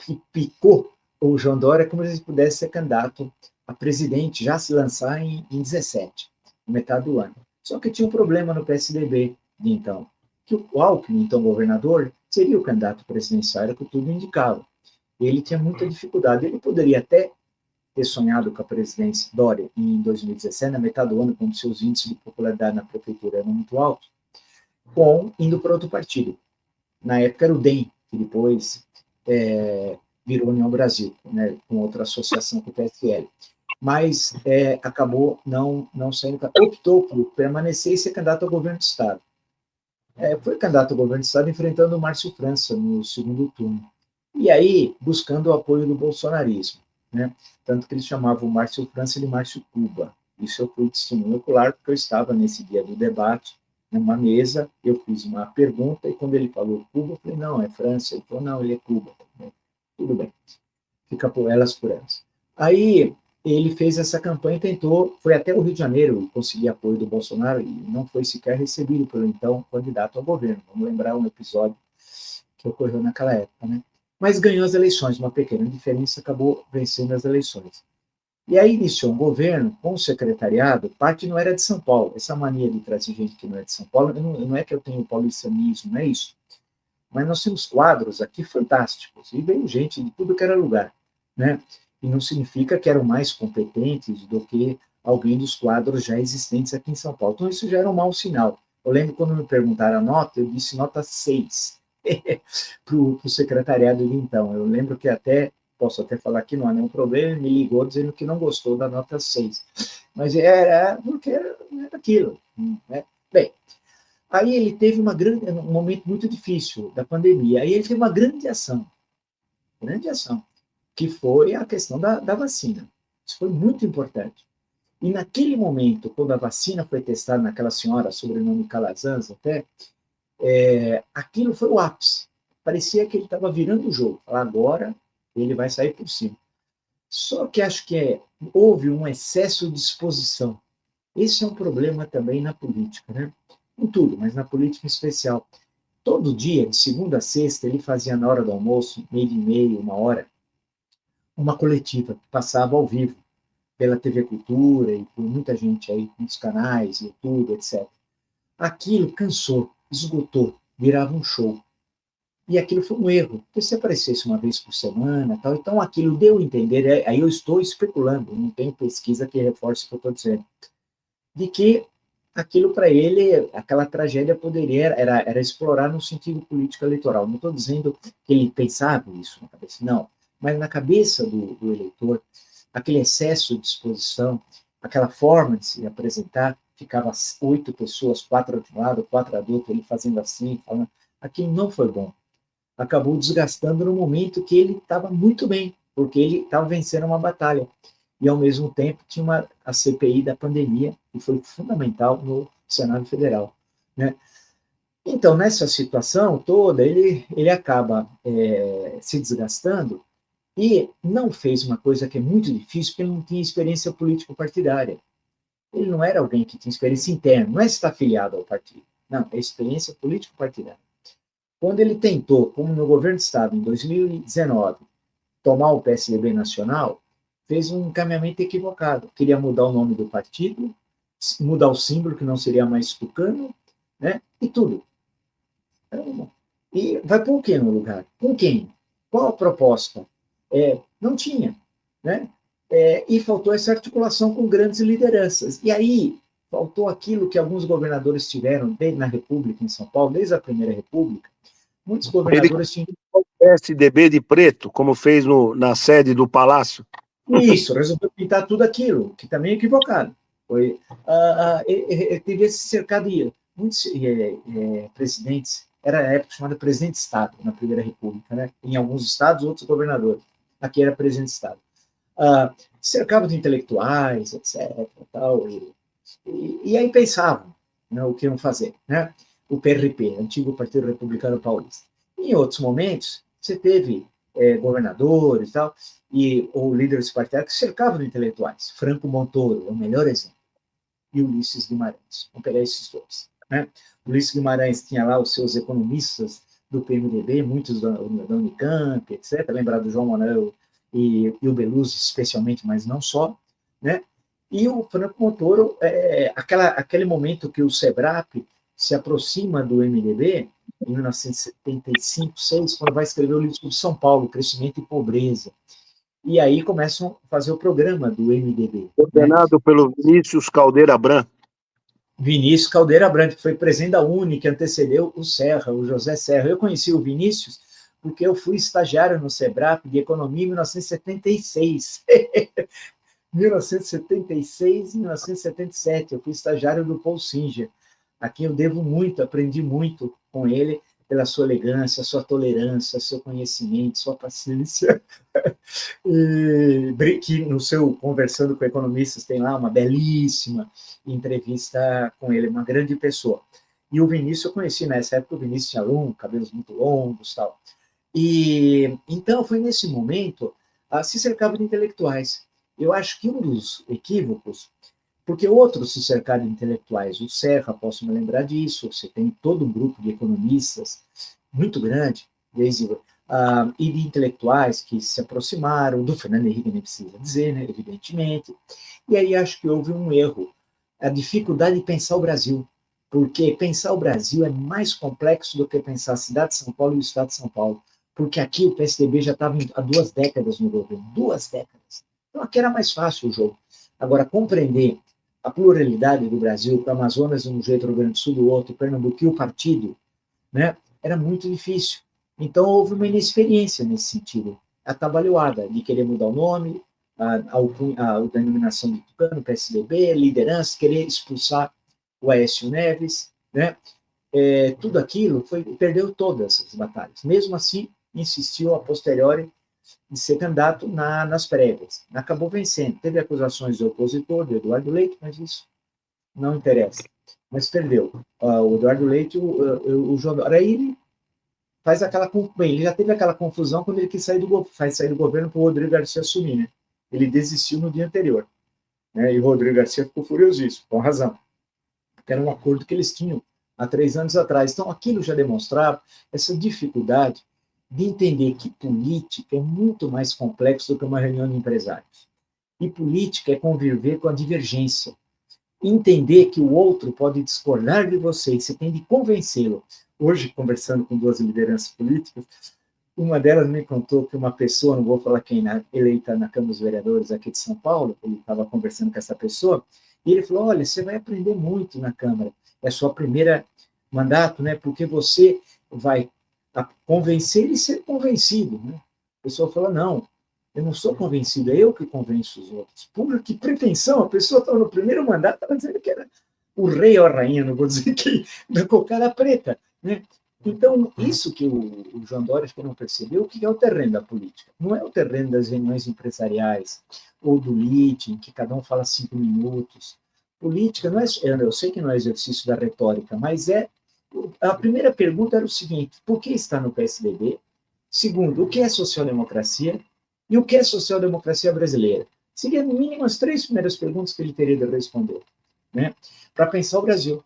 que picou o João Dória como se ele pudesse ser candidato a presidente, já se lançar em 17, metade do ano. Só que tinha um problema no PSDB de então, que o Alckmin, então governador, seria o candidato presidencial, era o que tudo indicava. Ele tinha muita dificuldade. Ele poderia até ter sonhado com a presidência Dória em 2017, na metade do ano, quando seus índices de popularidade na prefeitura eram muito altos, indo para outro partido. Na época era o DEM, que depois virou União Brasil, né, com outra associação com o PSL. Mas acabou não saindo, optou por permanecer e ser candidato ao governo do Estado. Foi candidato ao governo do Estado enfrentando o Márcio França no segundo turno. E aí, buscando o apoio do bolsonarismo, né? Tanto que eles chamavam o Márcio França de Márcio Cuba. Isso eu fui testemunho ocular, porque eu estava nesse dia do debate, numa mesa, eu fiz uma pergunta, e quando ele falou Cuba, eu falei, não, é França. Ele falou, não, ele é Cuba. Tudo bem, fica por elas. Aí, ele fez essa campanha e tentou, foi até o Rio de Janeiro conseguir apoio do Bolsonaro, e não foi sequer recebido pelo então candidato ao governo. Vamos lembrar um episódio que ocorreu naquela época, né? Mas ganhou as eleições, uma pequena diferença, acabou vencendo as eleições. E aí iniciou um governo com o secretariado, parte não era de São Paulo, essa mania de trazer gente que não é de São Paulo, não é que eu tenho paulistanismo, não é isso, mas nós temos quadros aqui fantásticos, e veio gente de tudo que era lugar, né? E não significa que eram mais competentes do que alguém dos quadros já existentes aqui em São Paulo. Então isso já era um mau sinal. Eu lembro quando me perguntaram a nota, eu disse nota 6. para o secretariado de então. Eu lembro que posso até falar que não há nenhum problema, me ligou dizendo que não gostou da nota 6. Mas era porque era aquilo. Né? Bem, aí ele teve um momento muito difícil da pandemia, aí ele teve uma grande ação, que foi a questão da vacina. Isso foi muito importante. E naquele momento, quando a vacina foi testada naquela senhora, sobrenome Calazans até, aquilo foi o ápice. parecia que ele estava virando o jogo. Agora ele vai sair por cima. Só que acho que houve um excesso de exposição. Esse é um problema também na política, né? Em tudo, mas na política em especial. Todo dia, de segunda a sexta, ele fazia na hora do almoço, 12h30, 1 hora, uma coletiva que passava ao vivo pela TV Cultura e por muita gente aí, nos canais, YouTube, etc. Aquilo cansou, esgotou, virava um show. E aquilo foi um erro, porque se aparecesse uma vez por semana, tal, então aquilo deu a entender, aí eu estou especulando, não tenho pesquisa que reforce o que eu estou dizendo, de que aquilo para ele, aquela tragédia era explorar no sentido político eleitoral. Não estou dizendo que ele pensava isso na cabeça, não, mas na cabeça do eleitor, aquele excesso de exposição, aquela forma de se apresentar, ficava 8 pessoas, 4 de um lado, 4 adultos, ele fazendo assim, falando, aquilo não foi bom. Acabou desgastando no momento que ele estava muito bem, porque ele estava vencendo uma batalha. E, ao mesmo tempo, tinha a CPI da pandemia, que foi fundamental no Senado Federal, né? Então, nessa situação toda, ele acaba se desgastando e não fez uma coisa que é muito difícil, porque ele não tinha experiência político-partidária. Ele não era alguém que tinha experiência interna, não é estar afiliado ao partido, não, é experiência político-partidária. Quando ele tentou, como no governo do Estado, em 2019, tomar o PSDB nacional, fez um encaminhamento equivocado. Queria mudar o nome do partido, mudar o símbolo, que não seria mais tucano, né? E tudo. E vai pôr o quê no lugar? Com quem? Qual a proposta? Não tinha, né? E faltou essa articulação com grandes lideranças. E aí faltou aquilo que alguns governadores tiveram desde na República, em São Paulo, desde a Primeira República. Muitos governadores tinham o PSDB de preto, como fez na sede do Palácio. Isso, resolveu pintar tudo aquilo, que também é equivocado. Ele teve esse cercado de muitos presidentes, era a época chamada presidente de Estado, na Primeira República, né? Em alguns estados, outros governadores. Aqui era presidente de Estado. Cercava de intelectuais, etc. Tal, e aí pensavam, né, o que iam fazer, né? O PRP, antigo Partido Republicano Paulista. Em outros momentos, você teve governadores e tal, ou líderes partidários que cercavam de intelectuais. Franco Montoro é o melhor exemplo. E Ulisses Guimarães. Vamos pegar esses dois, né? Ulisses Guimarães tinha lá os seus economistas do PMDB, muitos da Unicamp, etc. Lembrar do João Manuel e o Beluzi, especialmente, mas não só, né? E o Franco Montoro, aquele momento que o SEBRAP se aproxima do MDB, em 1975, 6, quando vai escrever o livro sobre São Paulo, Crescimento e Pobreza. E aí começam a fazer o programa do MDB. Coordenado, né, pelo Vinícius Caldeira Bran. Vinícius Caldeira Bran, que foi presidente da UNE, que antecedeu o Serra, o José Serra. Eu conheci o Vinícius porque eu fui estagiário no SEBRAP de Economia em 1976. 1976 e 1977, eu fui estagiário do Paul Singer, a quem eu devo muito, aprendi muito com ele, pela sua elegância, sua tolerância, seu conhecimento, sua paciência. E que no seu Conversando com Economistas tem lá uma belíssima entrevista com ele, uma grande pessoa. E o Vinícius eu conheci nessa época, o Vinícius tinha cabelos muito longos, tal. E então foi nesse momento se cercava de intelectuais. Eu acho que um dos equívocos, porque outros se cercaram de intelectuais, o Serra, posso me lembrar disso, você tem todo um grupo de economistas muito grande, e de intelectuais que se aproximaram, do Fernando Henrique nem precisa dizer, né, evidentemente, e aí acho que houve um erro, a dificuldade de pensar o Brasil, porque pensar o Brasil é mais complexo do que pensar a cidade de São Paulo e o estado de São Paulo, porque aqui o PSDB já estava há 2 décadas no governo, 2 décadas. Então aqui era mais fácil o jogo. Agora, compreender a pluralidade do Brasil, o Amazonas de um jeito, o Rio Grande do Sul do outro, o Pernambuco e o partido, né, era muito difícil. Então houve uma inexperiência nesse sentido, atabalhoada de querer mudar o nome, a denominação de tucano, PSDB, liderança, querer expulsar o Aécio Neves, né? Tudo aquilo perdeu todas as batalhas. Mesmo assim, insistiu a posteriori de ser candidato nas prévias. Acabou vencendo. Teve acusações do opositor, do Eduardo Leite, mas isso não interessa. Mas perdeu. O Eduardo Leite, o João Araíri, faz aquela... Bem, ele já teve aquela confusão quando ele quis sair do governo para o Rodrigo Garcia assumir, né? Ele desistiu no dia anterior, né? E o Rodrigo Garcia ficou furiosíssimo, com razão, porque era um acordo que eles tinham há 3 anos atrás. Então, aquilo já demonstrava essa dificuldade de entender que política é muito mais complexo do que uma reunião de empresários. E política é conviver com a divergência. Entender que o outro pode discordar de você e você tem de convencê-lo. Hoje, conversando com 2 lideranças políticas, uma delas me contou que uma pessoa, não vou falar quem, eleita na Câmara dos Vereadores aqui de São Paulo, ele estava conversando com essa pessoa, e ele falou, olha, você vai aprender muito na Câmara, é a sua primeira mandato, né? Porque você vai convencer e ser convencido, né? A pessoa fala, não, eu não sou convencido, é eu que convenço os outros. Pura, que pretensão, a pessoa estava no primeiro mandato, estava dizendo que era o rei ou a rainha, não vou dizer que com a cara preta, né? Então, isso que o João Dória acho que não percebeu, o que é o terreno da política? Não é o terreno das reuniões empresariais, ou do meeting, que cada um fala 5 minutos. Política, não é, eu sei que não é exercício da retórica, mas a primeira pergunta era o seguinte, por que está no PSDB? Segundo, o que é social-democracia? E o que é social-democracia brasileira? Seria, no mínimo, as 3 primeiras perguntas que ele teria de responder, né? Para pensar o Brasil.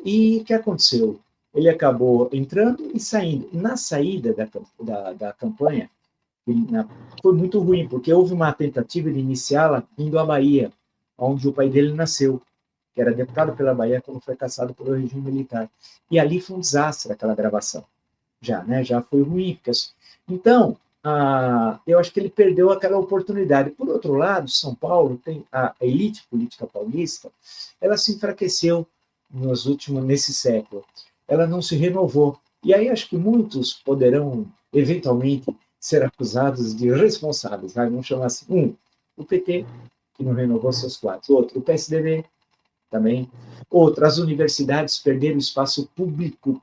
E o que aconteceu? Ele acabou entrando e saindo. Na saída da campanha, foi muito ruim, porque houve uma tentativa de iniciá-la indo à Bahia, onde o pai dele nasceu, que era deputado pela Bahia quando foi cassado pelo regime militar. E ali foi um desastre aquela gravação. Já foi ruim. Então, eu acho que ele perdeu aquela oportunidade. Por outro lado, São Paulo, tem a elite política paulista, ela se enfraqueceu nesse século. Ela não se renovou. E aí acho que muitos poderão, eventualmente, ser acusados de responsáveis. Vamos chamar assim, o PT, que não renovou seus quadros. Outro, o PSDB, também. Outro, as universidades perderam espaço público.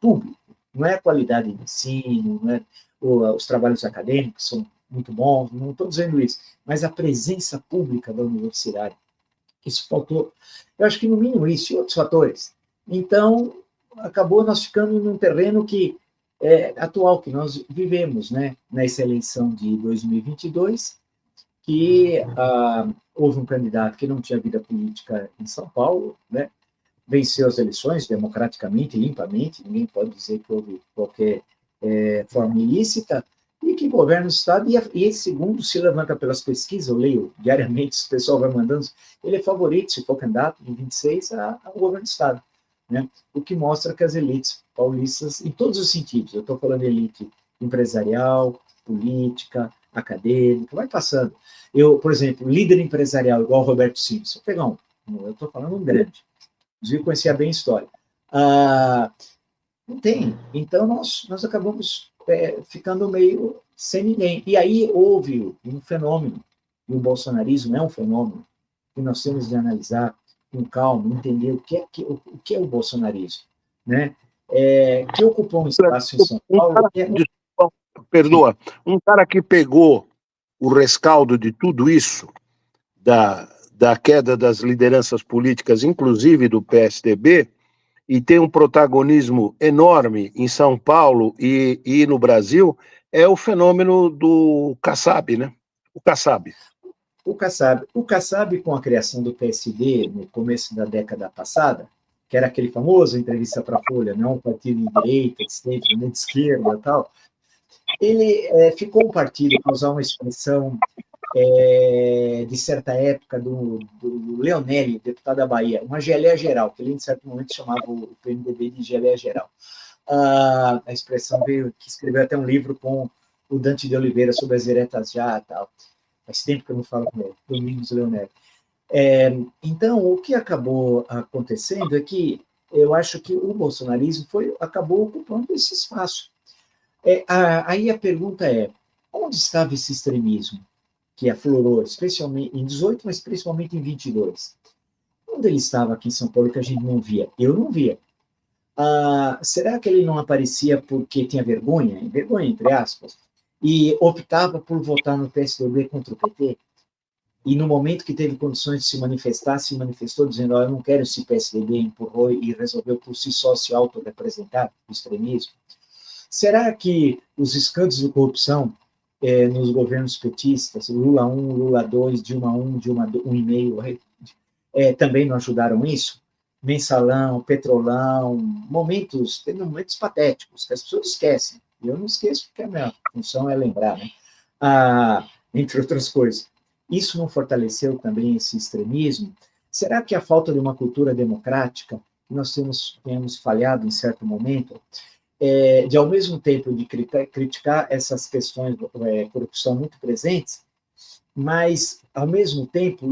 Não é a qualidade de ensino, não é os trabalhos acadêmicos são muito bons, não estou dizendo isso, mas a presença pública da universidade. Isso faltou. Eu acho que, no mínimo, isso e outros fatores. Então, acabou nós ficando num terreno que atual, que nós vivemos, né? Nessa eleição de 2022, que houve um candidato que não tinha vida política em São Paulo, né? Venceu as eleições democraticamente, limpamente, ninguém pode dizer que houve qualquer forma ilícita, e que governa o Estado, e esse segundo se levanta pelas pesquisas, eu leio diariamente, o pessoal vai mandando, ele é favorito, se for candidato, em 26, ao governo do Estado, né? O que mostra que as elites paulistas, em todos os sentidos, eu estou falando de elite empresarial, política, acadêmica, vai passando. Por exemplo, líder empresarial, igual o Roberto Simpson, vou pegar eu estou falando um grande, inclusive conhecia bem a história. Não tem. Então, nós acabamos ficando meio sem ninguém. E aí houve um fenômeno, e o bolsonarismo é um fenômeno, que nós temos de analisar com calma, entender o que é o bolsonarismo, né? Que ocupou um espaço em São Paulo... Perdoa, um cara que pegou o rescaldo de tudo isso, da queda das lideranças políticas, inclusive do PSDB, e tem um protagonismo enorme em São Paulo e no Brasil, é o fenômeno do Kassab, né? O Kassab. O Kassab, com a criação do PSD no começo da década passada, que era aquele famoso entrevista para a Folha, não um partido de direita, de centro, nem de esquerda e tal, ele ficou um partido, para usar uma expressão de certa época do Leonelli, deputado da Bahia, uma geleia geral, que ele, em certo momento, chamava o PMDB de geleia geral. A expressão veio, que escreveu até um livro com o Dante de Oliveira sobre as diretas já e tal. Faz tempo que eu não falo com ele, Domingos Leonelli. Então, o que acabou acontecendo é que eu acho que o bolsonarismo acabou ocupando esse espaço. Aí a pergunta é, onde estava esse extremismo que aflorou, especialmente em 18, mas principalmente em 22? Onde ele estava aqui em São Paulo que a gente não via? Eu não via. Será que ele não aparecia porque tinha vergonha entre aspas, e optava por votar no PSDB contra o PT? E no momento que teve condições de se manifestar, se manifestou dizendo, eu não quero esse PSDB, empurrou e resolveu por si só se autorrepresentar o extremismo? Será que os escândalos de corrupção nos governos petistas, Lula 1, Lula 2, Dilma 1, Dilma 1,5, também não ajudaram isso? Mensalão, Petrolão, teve momentos patéticos, que as pessoas esquecem. E eu não esqueço, porque a minha função é lembrar, né? Entre outras coisas. Isso não fortaleceu também esse extremismo? Será que a falta de uma cultura democrática, que nós temos falhado em certo momento, de ao mesmo tempo de criticar essas questões de corrupção muito presentes, mas ao mesmo tempo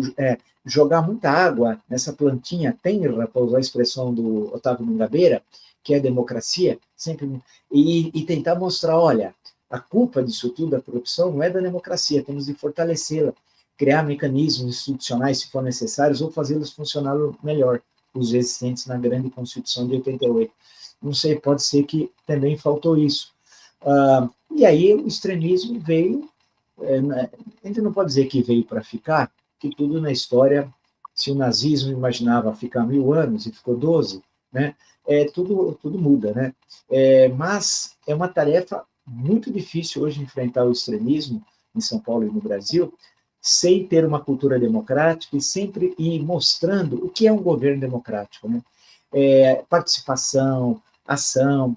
jogar muita água nessa plantinha tenra, para usar a expressão do Otávio Mangabeira, que é a democracia, sempre, e tentar mostrar, olha, a culpa disso tudo, da corrupção, não é da democracia, temos de fortalecê-la, criar mecanismos institucionais, se for necessários, ou fazê-los funcionar melhor, os existentes na grande Constituição de 88. Não sei, pode ser que também faltou isso. E aí o extremismo veio, a gente não pode dizer que veio para ficar, que tudo na história, se o nazismo imaginava ficar 1000 anos e ficou 12, né, tudo muda, né? Mas é uma tarefa muito difícil hoje enfrentar o extremismo em São Paulo e no Brasil, sem ter uma cultura democrática e sempre ir mostrando o que é um governo democrático, né? Participação, ação,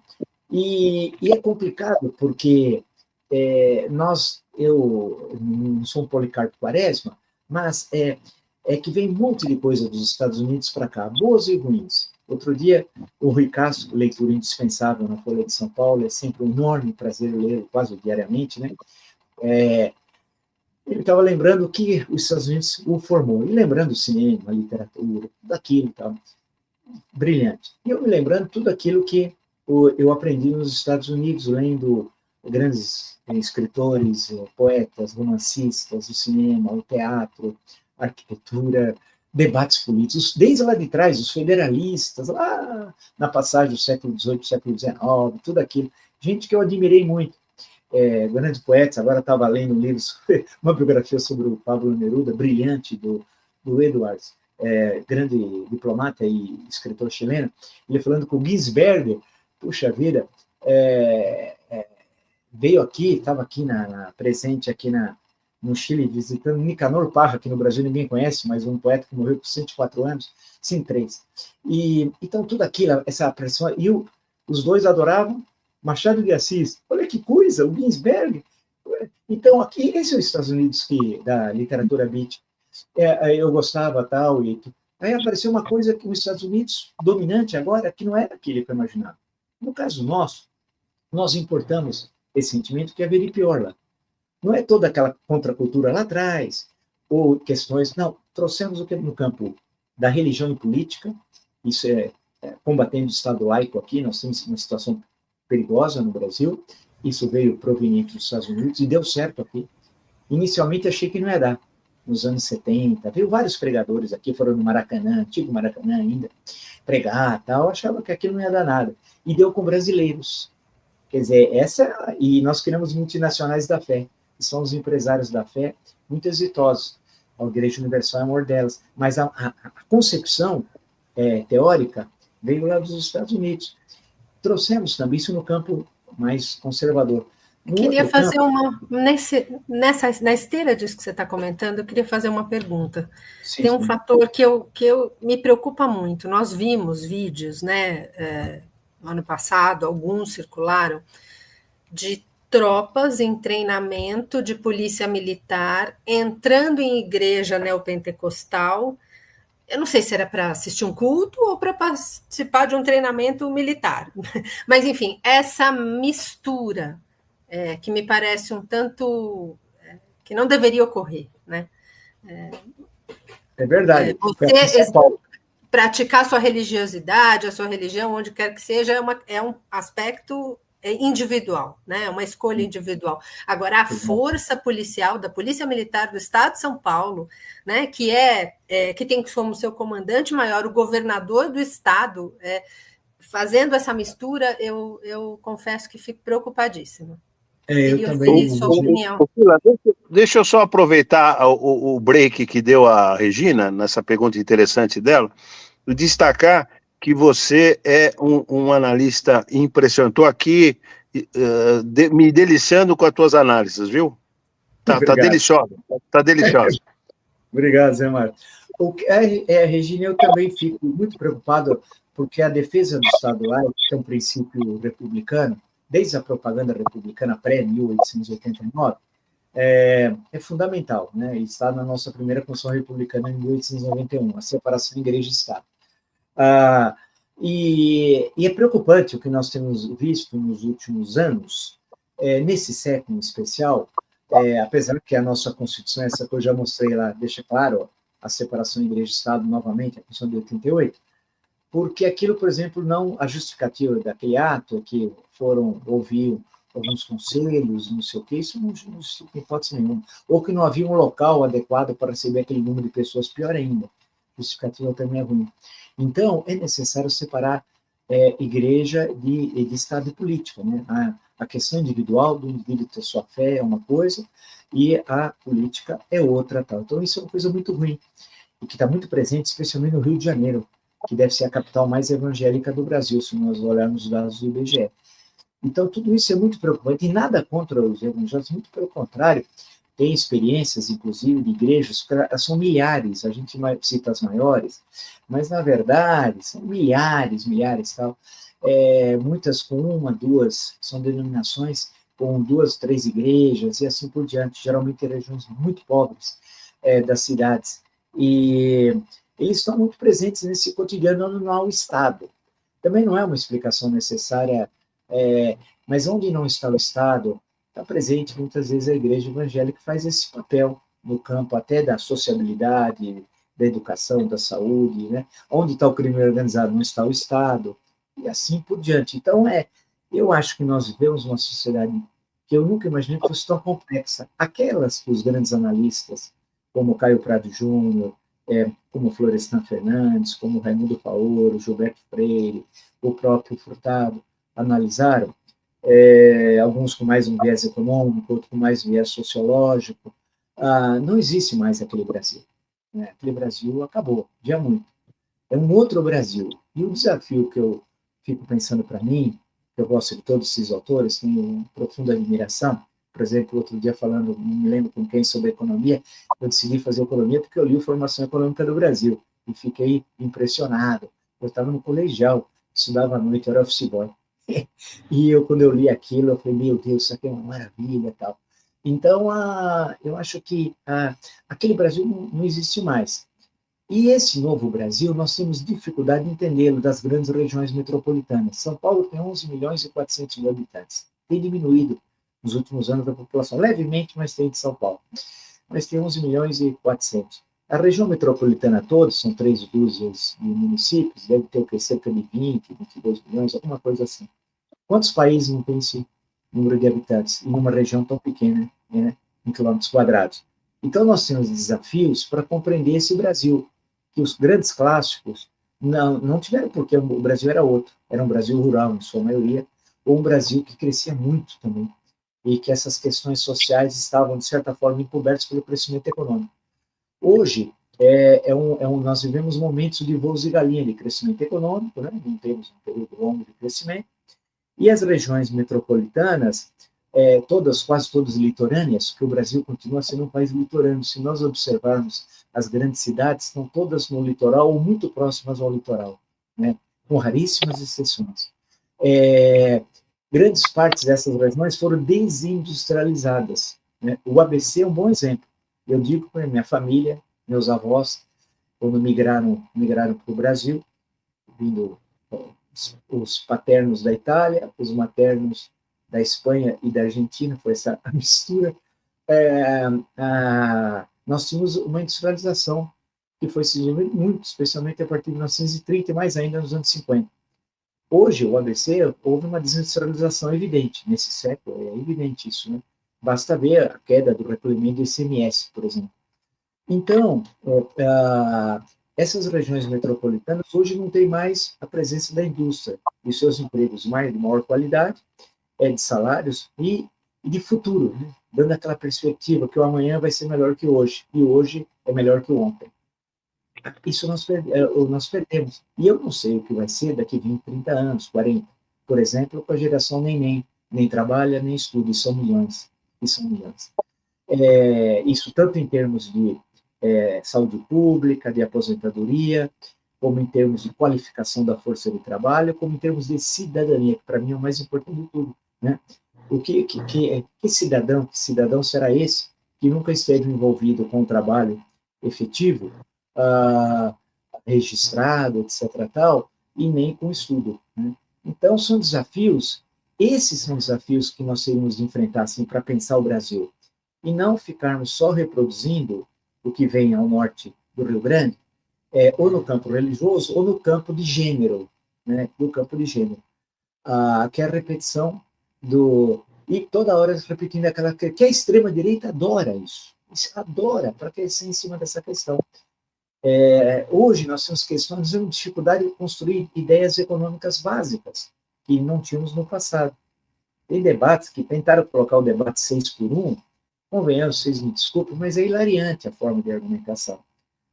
e é complicado porque eu não sou um Policarpo Quaresma, mas que vem um monte de coisa dos Estados Unidos para cá, boas e ruins. Outro dia, o Rui Castro, leitura indispensável na Folha de São Paulo, é sempre um enorme prazer ler, quase diariamente, né? Ele estava lembrando que os Estados Unidos o formou, e lembrando o cinema, a literatura, tudo aquilo e tal. Brilhante. E eu me lembrando tudo aquilo que eu aprendi nos Estados Unidos, lendo grandes escritores, poetas, romancistas, o cinema, o teatro, a arquitetura, debates políticos, desde lá de trás, os federalistas, lá na passagem do século XVIII, século XIX, tudo aquilo. Gente que eu admirei muito. Grandes poetas, agora estava lendo um livro, uma biografia sobre o Pablo Neruda, brilhante, do Edwards, grande diplomata e escritor chileno, ele falando com o Ginsberg, puxa vida, veio aqui, estava aqui presente aqui no Chile, visitando Nicanor Parra, que no Brasil ninguém conhece, mas um poeta que morreu com 104 anos, sim, 3. Então, tudo aquilo, essa pressão, e os dois adoravam Machado de Assis. Olha que coisa, o Ginsberg. Então, aqui, esse é os Estados Unidos da literatura beat. Eu gostava, tal, e aí apareceu uma coisa que os Estados Unidos, dominante agora, que não era aquele que eu imaginava. No caso nosso, nós importamos esse sentimento que haveria pior lá. Não é toda aquela contracultura lá atrás, ou questões, não, trouxemos o que no campo da religião e política, isso combatendo o Estado laico aqui, nós temos uma situação perigosa no Brasil, isso veio proveniente dos Estados Unidos e deu certo aqui. Inicialmente achei que não ia dar, nos anos 70, veio vários pregadores aqui, foram no Maracanã, antigo Maracanã ainda, pregar, tal, achava que aquilo não ia dar nada, e deu com brasileiros. Quer dizer, e nós criamos multinacionais da fé, que são os empresários da fé, muito exitosos. A Igreja Universal é uma delas, mas a concepção teórica veio lá dos Estados Unidos. Trouxemos também isso no campo mais conservador. Queria fazer na esteira disso que você está comentando, eu queria fazer uma pergunta. Sim, tem um fator que me preocupa muito. Nós vimos vídeos, né, no ano passado, alguns circularam, de tropas em treinamento de polícia militar entrando em igreja neopentecostal. Eu não sei se era para assistir um culto ou para participar de um treinamento militar. Mas, enfim, essa mistura que me parece um tanto que não deveria ocorrer, né? É verdade. Você praticar a sua religiosidade, a sua religião, onde quer que seja, é um aspecto individual, né? É uma escolha individual. Agora, a força policial da Polícia Militar do Estado de São Paulo, né, que tem como seu comandante maior o governador do Estado, fazendo essa mistura, eu confesso que fico preocupadíssima. Eu também. Sua opinião. Deixa eu só aproveitar o break que deu a Regina, nessa pergunta interessante dela, destacar que você é um analista impressionante. Estou aqui me deliciando com as tuas análises, viu? Tá deliciosa, tá deliciosa. Obrigado, Zé Mário. Regina, eu também fico muito preocupado porque a defesa do Estado laico, que é um princípio republicano, desde a propaganda republicana pré-1889, é fundamental, né? Está na nossa primeira Constituição Republicana em 1891, a separação igreja e Estado. E é preocupante o que nós temos visto nos últimos anos, nesse século em especial, apesar que a nossa Constituição, essa que eu já mostrei lá, deixa claro a separação igreja e Estado novamente, a Constituição de 88, porque aquilo, por exemplo, a justificativa daquele ato que foram ouvir alguns conselhos, não sei o que, isso não justifica hipótese nenhuma. Ou que não havia um local adequado para receber aquele número de pessoas, pior ainda. A justificativa também é ruim. Então, é necessário separar igreja de Estado e política, né? A questão individual do indivíduo ter sua fé é uma coisa e a política é outra. Tal. Então, isso é uma coisa muito ruim e que está muito presente, especialmente no Rio de Janeiro, que deve ser a capital mais evangélica do Brasil, se nós olharmos os dados do IBGE. Então, tudo isso é muito preocupante, e nada contra os evangélicos, muito pelo contrário, tem experiências, inclusive, de igrejas, são milhares, a gente cita as maiores, mas, na verdade, são milhares, tal, muitas com uma, duas, são denominações com 2, 3 igrejas, e assim por diante, geralmente em regiões muito pobres das cidades, e eles estão muito presentes nesse cotidiano anual Estado. Também não é uma explicação necessária, mas onde não está o Estado, está presente muitas vezes a igreja evangélica que faz esse papel no campo até da sociabilidade, da educação, da saúde, né? Onde está o crime organizado, não está o Estado, e assim por diante. Então, eu acho que nós vivemos uma sociedade que eu nunca imaginei que fosse tão complexa. Aquelas que os grandes analistas, como Caio Prado Júnior, como Florestan Fernandes, como Raimundo Paoro, Gilberto Freire, o próprio Furtado, analisaram, alguns com mais um viés econômico, outros com mais viés sociológico, não existe mais aquele Brasil. Né? Aquele Brasil acabou, já muito. É um outro Brasil. E o desafio que eu fico pensando para mim, que eu gosto de todos esses autores, tenho uma profunda admiração, por exemplo, outro dia falando, não me lembro com quem, sobre economia, eu decidi fazer economia porque eu li a Formação Econômica do Brasil e fiquei impressionado. Eu estava no colegial, estudava à noite, eu era office boy. E quando eu li aquilo, eu falei, meu Deus, isso aqui é uma maravilha e tal. Então, eu acho que aquele Brasil não existe mais. E esse novo Brasil, nós temos dificuldade de entendê-lo das grandes regiões metropolitanas. São Paulo tem 11 milhões e 400 mil habitantes. Tem diminuído nos últimos anos a população, levemente, mas tem de São Paulo. Mas tem 11 milhões e 400. A região metropolitana toda, são 3 dúzias de municípios, deve ter o que, cerca de 20, 22 milhões, alguma coisa assim. Quantos países não tem esse número de habitantes em uma região tão pequena, né, em quilômetros quadrados? Então, nós temos desafios para compreender esse Brasil, que os grandes clássicos não tiveram, porque o Brasil era outro. Era um Brasil rural, em sua maioria, ou um Brasil que crescia muito também, e que essas questões sociais estavam, de certa forma, encobertas pelo crescimento econômico. Hoje, nós vivemos momentos de voos de galinha, de crescimento econômico, né? Não temos um período longo de crescimento, e as regiões metropolitanas, quase todas litorâneas, porque o Brasil continua sendo um país litorâneo. Se nós observarmos, as grandes cidades estão todas no litoral ou muito próximas ao litoral, né? Com raríssimas exceções. Grandes partes dessas regiões foram desindustrializadas, né? O ABC é um bom exemplo. Eu digo para minha família, meus avós, quando migraram para o Brasil, vindo os paternos da Itália, os maternos da Espanha e da Argentina, foi essa mistura, nós tínhamos uma industrialização que foi se desenvolvendo muito, especialmente a partir de 1930 e mais ainda nos anos 50. Hoje, o ABC, houve uma desindustrialização evidente, nesse século, é evidente isso, né? Basta ver a queda do recolhimento do ICMS, por exemplo. Então, essas regiões metropolitanas hoje não têm mais a presença da indústria e seus empregos de maior qualidade, de salários e de futuro, né? Dando aquela perspectiva que o amanhã vai ser melhor que hoje, e hoje é melhor que ontem. Isso nós perdemos. E eu não sei o que vai ser daqui 20, 30 anos, 40. Por exemplo, com a geração neném, nem trabalha, nem estuda, e são milhões, e são milhões. Isso tanto em termos de saúde pública, de aposentadoria, como em termos de qualificação da força de trabalho, como em termos de cidadania, que para mim é o mais importante de tudo, né? Que cidadão será esse que nunca esteve envolvido com o trabalho efetivo, registrado, etc., tal, e nem com estudo, né? Então, são desafios, esses são desafios que nós teríamos de enfrentar, assim, para pensar o Brasil, e não ficarmos só reproduzindo o que vem ao norte do Rio Grande, ou no campo religioso, ou no campo de gênero, né? Do campo de gênero. Que é a repetição e toda hora repetindo aquela que a extrema-direita adora isso. Adora, para crescer em cima dessa questão. Hoje nós temos dificuldade de construir ideias econômicas básicas, que não tínhamos no passado. Tem debates que tentaram colocar o debate 6-1, convenhamos, vocês me desculpem, mas é hilariante a forma de argumentação.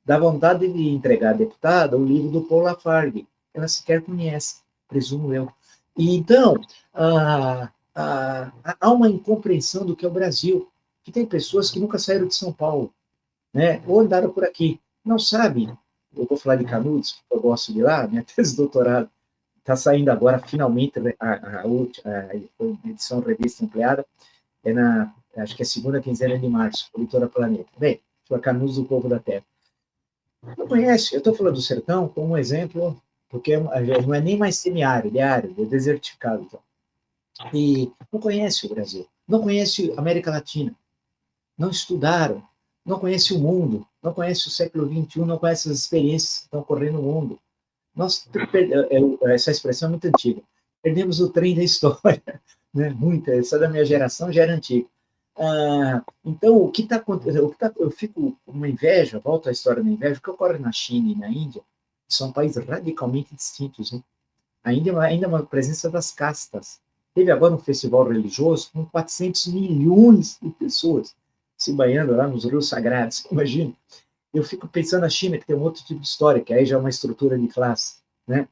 Dá vontade de entregar à deputada o livro do Paul Lafargue, ela sequer conhece, presumo eu. E então, há uma incompreensão do que é o Brasil, que tem pessoas que nunca saíram de São Paulo, né? Ou andaram por aqui, não sabem. Eu vou falar de Canudos, que eu gosto de lá, minha tese de doutorado está saindo agora, finalmente, a edição revista ampliada, acho que é a segunda quinzena de março, Editora Planeta. Bem, Canudos do Povo da Terra. Não conhece, eu estou falando do sertão como um exemplo, porque não é nem mais semiárido, é árido, é desertificado. Então. E não conhece o Brasil, não conhece a América Latina, não estudaram, não conhece o mundo, não conhece o século XXI, não conhece as experiências que estão ocorrendo no mundo. Essa expressão é muito antiga. Perdemos o trem da história, né? Muita, essa da minha geração já era antiga. Então, o que está acontecendo? Eu fico com uma inveja, volto à história da inveja, o que ocorre na China e na Índia são países radicalmente distintos. Hein? A Índia ainda é uma presença das castas. Teve agora um festival religioso com 400 milhões de pessoas se banhando lá nos rios sagrados, imagina. Eu fico pensando na China, que tem um outro tipo de história, que aí já é uma estrutura de classe, né?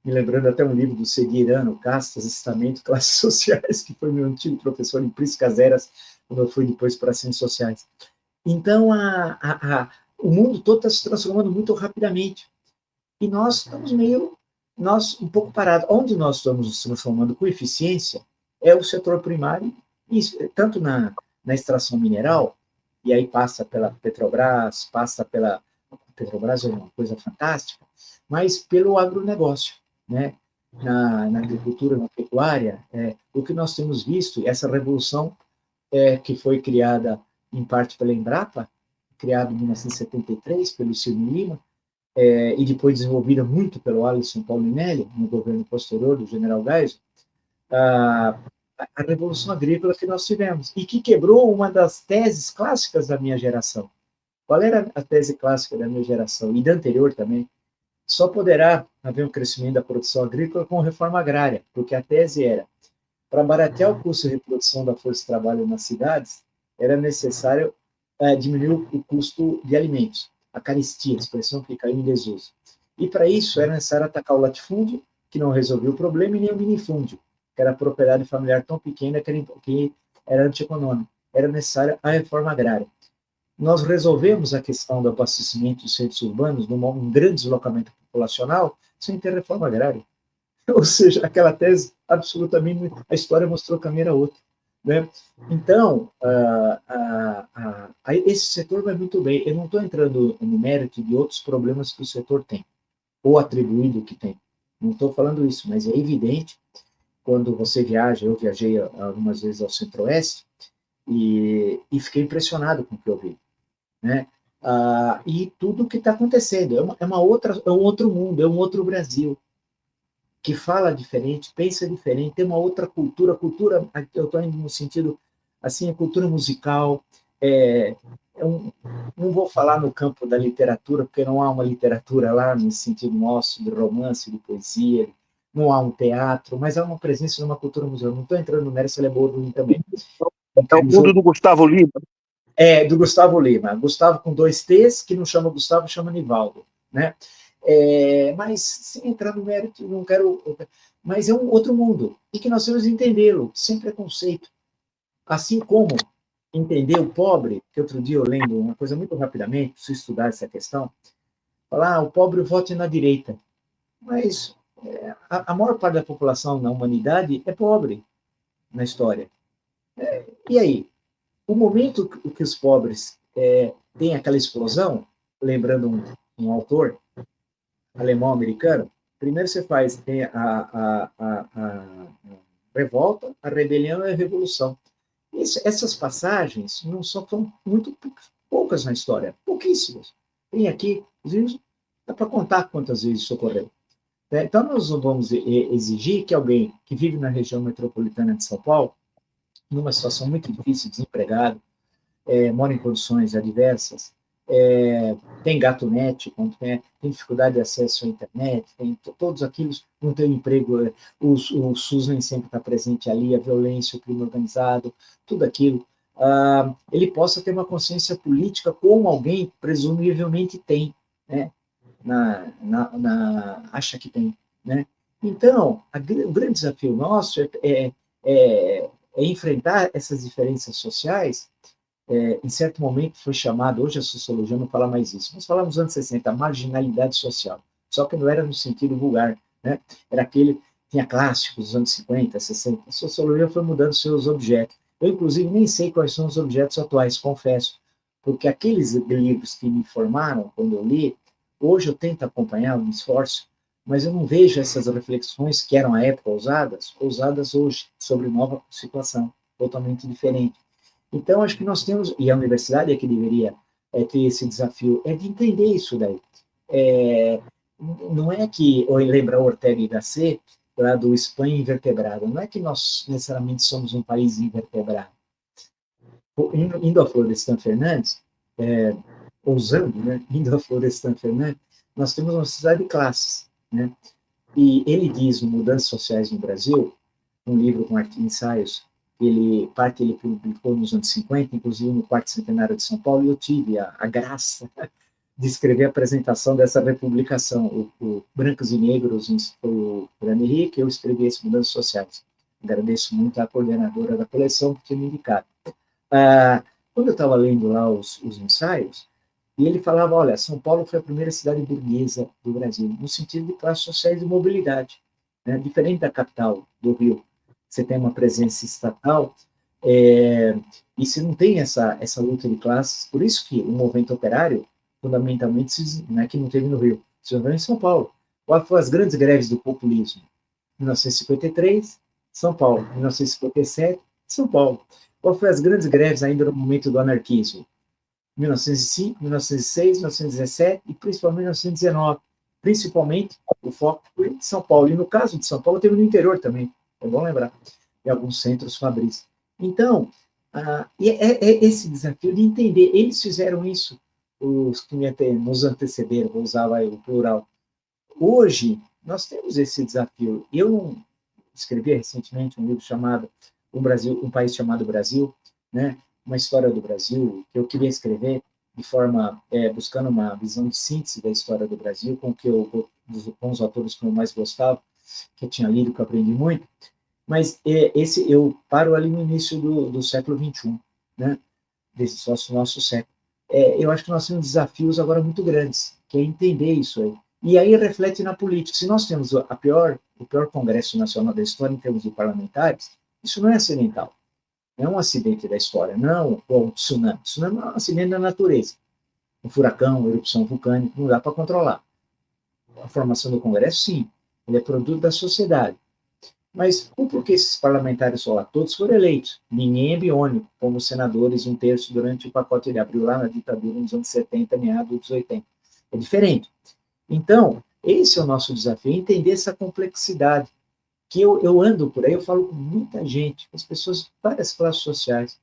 Me lembrando até um livro do Segui Irano, Castas, Estamento, Classes Sociais, que foi meu antigo professor em Priscas Eras, quando eu fui depois para as Ciências Sociais. Então, o mundo todo está se transformando muito rapidamente. E nós estamos um pouco parados. Onde nós estamos nos transformando com eficiência é o setor primário, tanto na extração mineral, e aí passa pela Petrobras, Petrobras é uma coisa fantástica, mas pelo agronegócio, né? Na agricultura, na pecuária, o que nós temos visto, essa revolução que foi criada em parte pela Embrapa, criada em 1973 pelo Ciro Lima, e depois desenvolvida muito pelo Alisson Paulinelli, no governo posterior do general Geisel, a revolução agrícola que nós tivemos, e que quebrou uma das teses clássicas da minha geração. Qual era a tese clássica da minha geração, e da anterior também? Só poderá haver um crescimento da produção agrícola com reforma agrária, porque a tese era, para baratear o custo de reprodução da força de trabalho nas cidades, era necessário diminuir o custo de alimentos, a carestia, a expressão que caiu em desuso. E para isso era necessário atacar o latifúndio, que não resolvia o problema, e nem o minifúndio, que era a propriedade familiar tão pequena que era antieconômica. Era necessária a reforma agrária. Nós resolvemos a questão do abastecimento dos centros urbanos, num grande deslocamento populacional, sem ter reforma agrária. Ou seja, aquela tese, absolutamente, a história mostrou que a minha era outra. Né? Então, esse setor vai muito bem. Eu não estou entrando no mérito de outros problemas que o setor tem, ou atribuído que tem. Não estou falando isso, mas é evidente, quando você viaja, eu viajei algumas vezes ao Centro-Oeste, e fiquei impressionado com o que eu vi. Né? E tudo o que está acontecendo. É um outro mundo, é um outro Brasil, que fala diferente, pensa diferente, tem uma outra cultura, eu estou indo no sentido, assim, a cultura musical, não vou falar no campo da literatura, porque não há uma literatura lá, no sentido nosso, de romance, de poesia, não há um teatro, mas há uma presença de uma cultura musical. Não estou entrando no mérito, ele é boa ou ruim também. É o mundo do Gustavo Lima. Do Gustavo Lima. Gustavo com 2 T's, que não chama Gustavo, chama Nivaldo. Né? Mas, sem entrar no mérito, não quero... mas é um outro mundo, e que nós temos que entendê-lo, sem preconceito. Assim como entender o pobre, que outro dia eu lendo uma coisa muito rapidamente, preciso estudar essa questão, falar, o pobre vota na direita, mas a maior parte da população na humanidade é pobre na história. E aí? O momento que os pobres têm aquela explosão, lembrando um autor alemão-americano, primeiro você tem a revolta, a rebelião e a revolução. Essas passagens não são muito poucas na história, pouquíssimas. Tem aqui, dá para contar quantas vezes isso ocorreu. Então, nós vamos exigir que alguém que vive na região metropolitana de São Paulo, numa situação muito difícil, desempregado, mora em condições adversas, tem gato net, tem dificuldade de acesso à internet, tem todos aqueles, não tem emprego, o SUS nem sempre está presente ali, a violência, o crime organizado, tudo aquilo, ele possa ter uma consciência política como alguém presumivelmente tem, né? Acha que tem, né? Então, o grande desafio nosso é enfrentar essas diferenças sociais. Em certo momento foi chamado, hoje a sociologia não fala mais isso, mas falamos nos anos 60, a marginalidade social, só que não era no sentido vulgar, né? Era tinha clássicos dos anos 50, 60, a sociologia foi mudando seus objetos. Eu, inclusive, nem sei quais são os objetos atuais, confesso, porque aqueles livros que me formaram, quando eu li, hoje eu tento acompanhar, me esforço, mas eu não vejo essas reflexões que eram à época ousadas hoje, sobre nova situação, totalmente diferente. Então, acho que nós temos, e a universidade é que deveria ter esse desafio, de entender isso daí. Não é que, ou lembrar Ortega y Gasset, lá do Espanha invertebrada, não é que nós necessariamente somos um país invertebrado. Indo a Florestan Fernandes, ousando, né? Indo a Florestan Fernandes, nós temos uma sociedade de classes, né? E ele diz, no Mudanças Sociais no Brasil, um livro com ensaios, ele publicou nos anos 50, inclusive no quarto centenário de São Paulo, e eu tive a graça de escrever a apresentação dessa republicação. O Brancos e Negros foi o Grande Henrique, eu escrevi esse Mudanças Sociais. Agradeço muito à coordenadora da coleção por ter me indicado. Quando eu estava lendo lá os ensaios, e ele falava, olha, São Paulo foi a primeira cidade burguesa do Brasil, no sentido de classes sociais e mobilidade, né? Diferente da capital, do Rio. Você tem uma presença estatal, e você não tem essa luta de classes, por isso que o movimento operário, fundamentalmente, não é que não teve no Rio, se tornou em São Paulo. Qual foram as grandes greves do populismo? 1953, São Paulo. 1957, São Paulo. Qual foram as grandes greves ainda no momento do anarquismo? 1905, 1906, 1917 e principalmente 1919. Principalmente, o foco foi em São Paulo. E no caso de São Paulo, teve no interior também. É bom lembrar, em alguns centros fabris. Então, esse desafio de entender, eles fizeram isso, os que nos antecederam, vou usar o plural. Hoje, nós temos esse desafio. Eu escrevi recentemente um livro chamado Um País Chamado Brasil, né? Uma história do Brasil, que eu queria escrever de forma, buscando uma visão de síntese da história do Brasil, com os autores que eu mais gostava, que eu tinha lido, que eu aprendi muito. Mas eu paro ali no início do século XXI, né? Desse nosso século. Eu acho que nós temos desafios agora muito grandes, que é entender isso aí. E aí reflete na política. Se nós temos o pior Congresso Nacional da história em termos de parlamentares, isso não é acidental. Não é um acidente da história, não é um tsunami. Tsunami é um acidente da natureza. Um furacão, uma erupção vulcânica, não dá para controlar. A formação do Congresso, sim, ele é produto da sociedade. Mas por que esses parlamentares lá? Todos foram eleitos. Ninguém é biônico, como os senadores, 1/3 durante o pacote de abril lá na ditadura nos anos 70, meados dos 80. É diferente. Então, esse é o nosso desafio, entender essa complexidade. Que eu ando por aí, eu falo com muita gente, com as pessoas de várias classes sociais.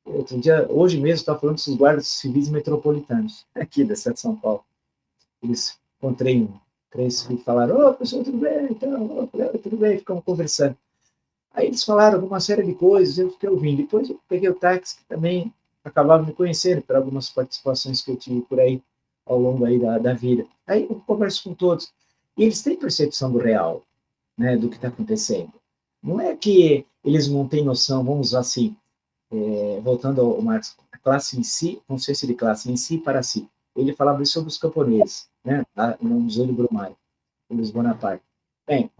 Outro dia, hoje mesmo, estava falando com os guardas civis metropolitanos, aqui da cidade de São Paulo. Eles encontrei 3 que falaram, professor, tudo bem? Então, tudo bem, ficamos conversando. Aí eles falaram uma série de coisas, eu fiquei ouvindo. Depois eu peguei o táxi, que também acabaram me conhecendo por algumas participações que eu tive por aí, ao longo aí da vida. Aí eu converso com todos. E eles têm percepção do real. né, do que está acontecendo. Não é que eles não têm noção, vamos usar assim, voltando ao Marx, a classe em si, consciência de classe em si para si. Ele falava isso sobre os camponeses, né, no Museu do Brumário, Luiz Bonaparte. Bem,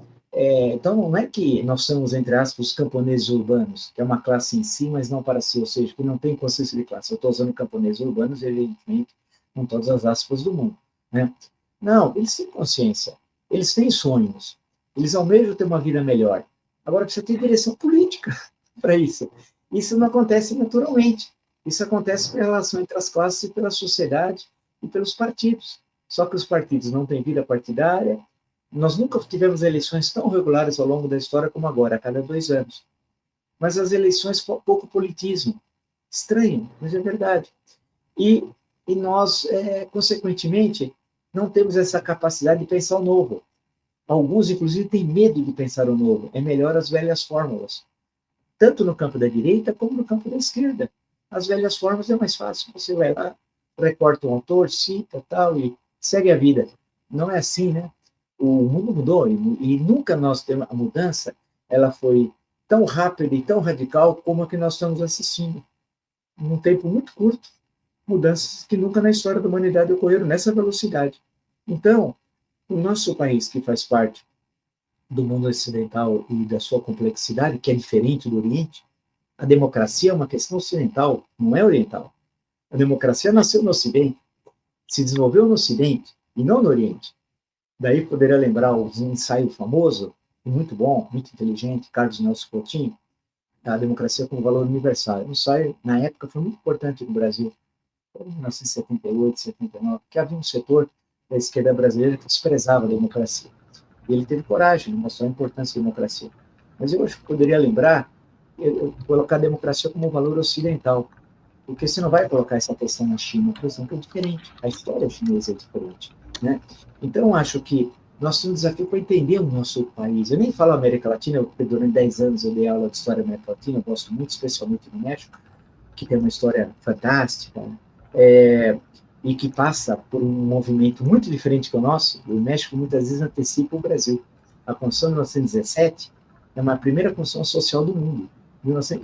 então não é que nós somos, entre aspas, os camponeses urbanos, que é uma classe em si, mas não para si, ou seja, que não tem consciência de classe. Eu estou usando camponeses urbanos, evidentemente, com todas as aspas do mundo, né? Não, eles têm consciência, eles têm sonhos, eles almejam ter uma vida melhor. Agora, precisa ter direção política para isso. Isso não acontece naturalmente. Isso acontece pela relação entre as classes e pela sociedade e pelos partidos. Só que os partidos não têm vida partidária. Nós nunca tivemos eleições tão regulares ao longo da história como agora, a cada 2 anos. Mas as eleições, pouco politismo. Estranho, mas é verdade. E nós, consequentemente, não temos essa capacidade de pensar o novo. Alguns, inclusive, têm medo de pensar o novo. É melhor as velhas fórmulas. Tanto no campo da direita como no campo da esquerda. As velhas fórmulas é mais fácil. Você vai lá, recorta um autor, cita, tal, e segue a vida. Não é assim, né? O mundo mudou e nunca nós temos a mudança, ela foi tão rápida e tão radical como a que nós estamos assistindo. Num tempo muito curto, mudanças que nunca na história da humanidade ocorreram nessa velocidade. Então, o nosso país, que faz parte do mundo ocidental e da sua complexidade, que é diferente do Oriente, a democracia é uma questão ocidental, não é oriental. A democracia nasceu no Ocidente, se desenvolveu no Ocidente e não no Oriente. Daí poderia lembrar o ensaio famoso, muito bom, muito inteligente, Carlos Nelson Coutinho, a democracia como valor universal. O ensaio, na época, foi muito importante no Brasil, em 1978, 79, porque havia um setor da esquerda brasileira que desprezava a democracia. E ele teve coragem de mostrar a importância da democracia. Mas eu acho que poderia lembrar, colocar a democracia como um valor ocidental, porque você não vai colocar essa questão na China, por exemplo, é diferente. A história chinesa é diferente, né? Então, acho que nós temos um desafio para entender o nosso país. Eu nem falo América Latina, porque durante 10 anos eu dei aula de história da América Latina, eu gosto muito, especialmente do México, que tem uma história fantástica, e que passa por um movimento muito diferente que o nosso. O México muitas vezes antecipa o Brasil. A Constituição de 1917 é uma primeira Constituição social do mundo.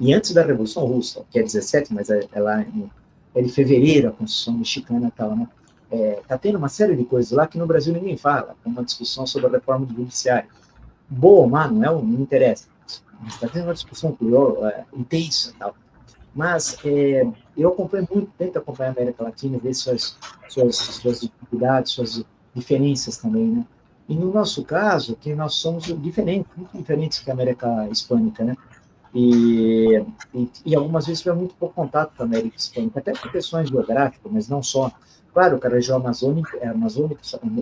E antes da Revolução Russa, que é 17, mas é de fevereiro, a Constituição mexicana e tal, né? Está tendo uma série de coisas lá que no Brasil ninguém fala, como uma discussão sobre a reforma do judiciário. Boa ou má, não interessa. Mas está tendo uma discussão intensa e tal. Mas eu acompanho muito, tento acompanhar a América Latina, ver suas dificuldades, suas diferenças também, né? E no nosso caso, que nós somos diferentes, muito diferentes que a América Hispânica, né? E algumas vezes tivemos muito pouco contato com a América Hispânica, até por questões geográficas, mas não só. Claro, que a região amazônica é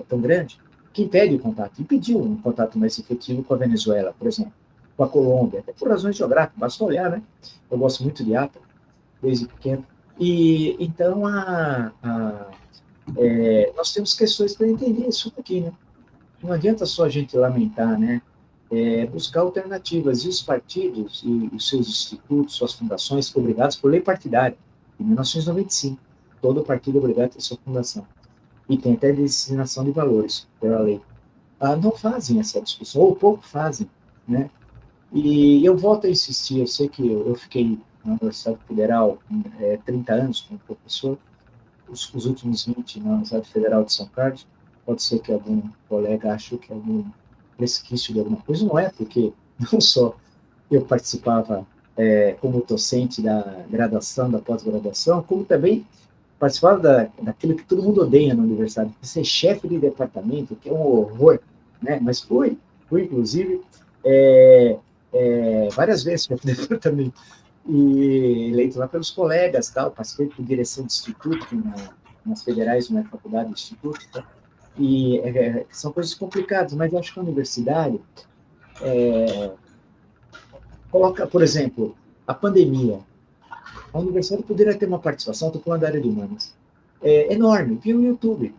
tão grande que impede o contato, impediu um contato mais efetivo com a Venezuela, por exemplo, com a Colômbia, até por razões geográficas, basta olhar, né? Eu gosto muito de África, desde pequeno. E então, nós temos questões para entender isso aqui, né? Não adianta só a gente lamentar, né? Buscar alternativas. E os partidos e os seus institutos, suas fundações, foram obrigados por lei partidária, em 1995. Todo partido é obrigado a ter sua fundação. E tem até designação de valores pela lei. Não fazem essa discussão, ou pouco fazem, né? E eu volto a insistir, eu sei que eu fiquei na Universidade Federal 30 anos como professor, os últimos 20 na Universidade Federal de São Carlos. Pode ser que algum colega ache que é algum resquício de alguma coisa, não é, porque não só eu participava como docente da graduação, da pós-graduação, como também participava daquilo que todo mundo odeia na universidade, ser chefe de departamento, que é um horror, né? Mas fui inclusive, várias vezes chefe de departamento, e eleito lá pelos colegas, tal, participei de direção de instituto, nas federais, na faculdade de instituto, tá? E são coisas complicadas, mas eu acho que a universidade coloca, por exemplo, a pandemia. A universidade poderia ter uma participação, estou falando da área de humanas, enorme, via o YouTube.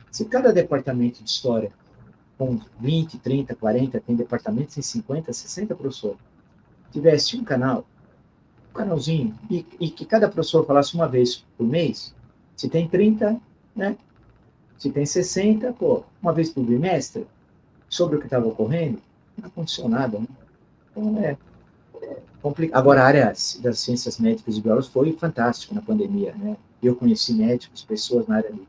Se cada departamento de história, com 20, 30, 40, tem departamentos em 50, 60 professores, tivesse um canalzinho, e que cada professor falasse uma vez por mês, se tem 30, né? Se tem 60, uma vez por bimestre, sobre o que estava ocorrendo, não aconteceu nada, né? Então, complicado. Agora, a área das ciências médicas e biológicas foi fantástica na pandemia, né? Eu conheci médicos, pessoas na área de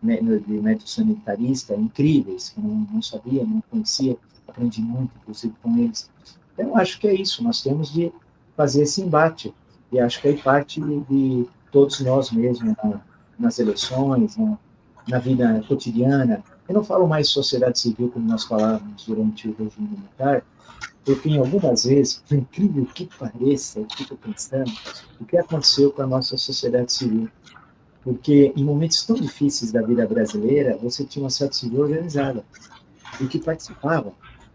médico sanitarista, incríveis, que eu não sabia, não conhecia, aprendi muito, inclusive, com eles. Então, acho que é isso, nós temos de fazer esse embate, e acho que aí parte de todos nós mesmos, nas eleições, na vida cotidiana. Eu não falo mais sociedade civil, como nós falávamos durante o regime militar, porque em algumas vezes, por incrível que pareça, eu fico pensando o que aconteceu com a nossa sociedade civil. Porque em momentos tão difíceis da vida brasileira, você tinha uma sociedade civil organizada, e que participava,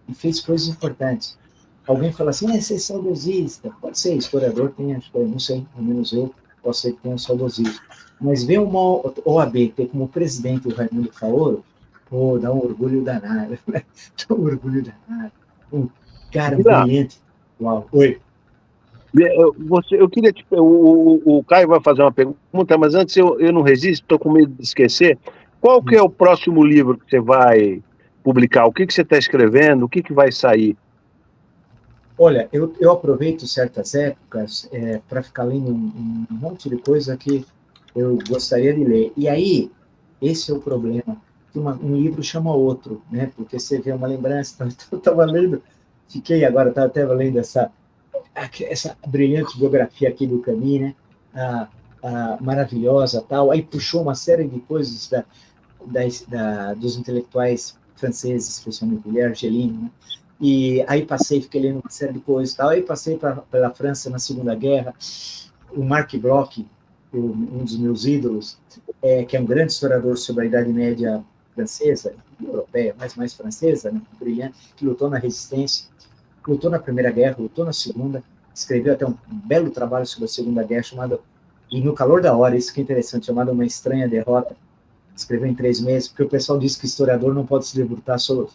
e fez coisas importantes. Alguém fala assim, você é saudosista. Pode ser, historiador tem, acho que eu não sei, pelo menos eu, posso ser que tenha um saudosismo. Mas ver uma OAB ter como presidente o Raimundo Faoro, pô, dá um orgulho danado, né? Dá um orgulho danado. Um cara brilhante. Uau. Oi. Eu queria o Caio vai fazer uma pergunta, mas antes eu não resisto, estou com medo de esquecer. Qual que é o próximo livro que você vai publicar? O que você está escrevendo? O que vai sair? Olha, eu aproveito certas épocas para ficar lendo um monte de coisa que eu gostaria de ler. E aí, esse é o problema. Um livro chama outro, né? Porque você vê uma lembrança. Então, eu estava lendo, estava até lendo essa brilhante biografia aqui do Camus, né? A maravilhosa tal. Aí puxou uma série de coisas dos intelectuais franceses, especialmente o Argelino, né? E aí fiquei lendo uma série de coisas e tal. Aí passei pela França na Segunda Guerra. O Marc Bloch, um dos meus ídolos, que é um grande historiador sobre a Idade Média francesa, europeia, mas mais francesa, né? Brilhante, que lutou na resistência, lutou na Primeira Guerra, lutou na Segunda, escreveu até um belo trabalho sobre a Segunda Guerra, e no calor da hora, isso que é interessante, chamado Uma Estranha Derrota, escreveu em 3 meses, porque o pessoal diz que historiador não pode se debruçar sobre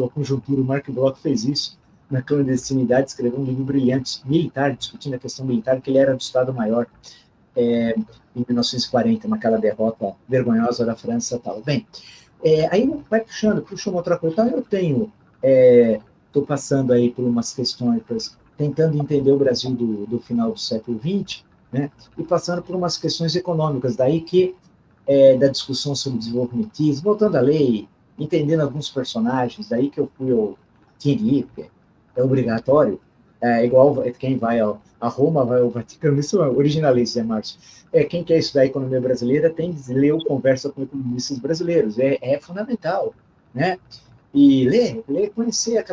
a conjuntura. O Marc Bloch fez isso na clandestinidade, escreveu um livro brilhante, militar, discutindo a questão militar, que ele era do Estado-Maior em 1940, naquela derrota vergonhosa da França e tal. Bem, aí vai puxa uma outra coisa. Então, eu estou passando aí por umas questões, tentando entender o Brasil do final do século XX, né, e passando por umas questões econômicas, daí que da discussão sobre desenvolvimentismo, voltando à lei, entendendo alguns personagens, daí que eu tinha de ir, porque é obrigatório, igual quem vai a Roma, vai ao Vaticano, isso é originalista, né, Márcio? Quem quer estudar a economia brasileira tem de ler o Conversa com Economistas Brasileiros, é fundamental, né? E ler, conhecer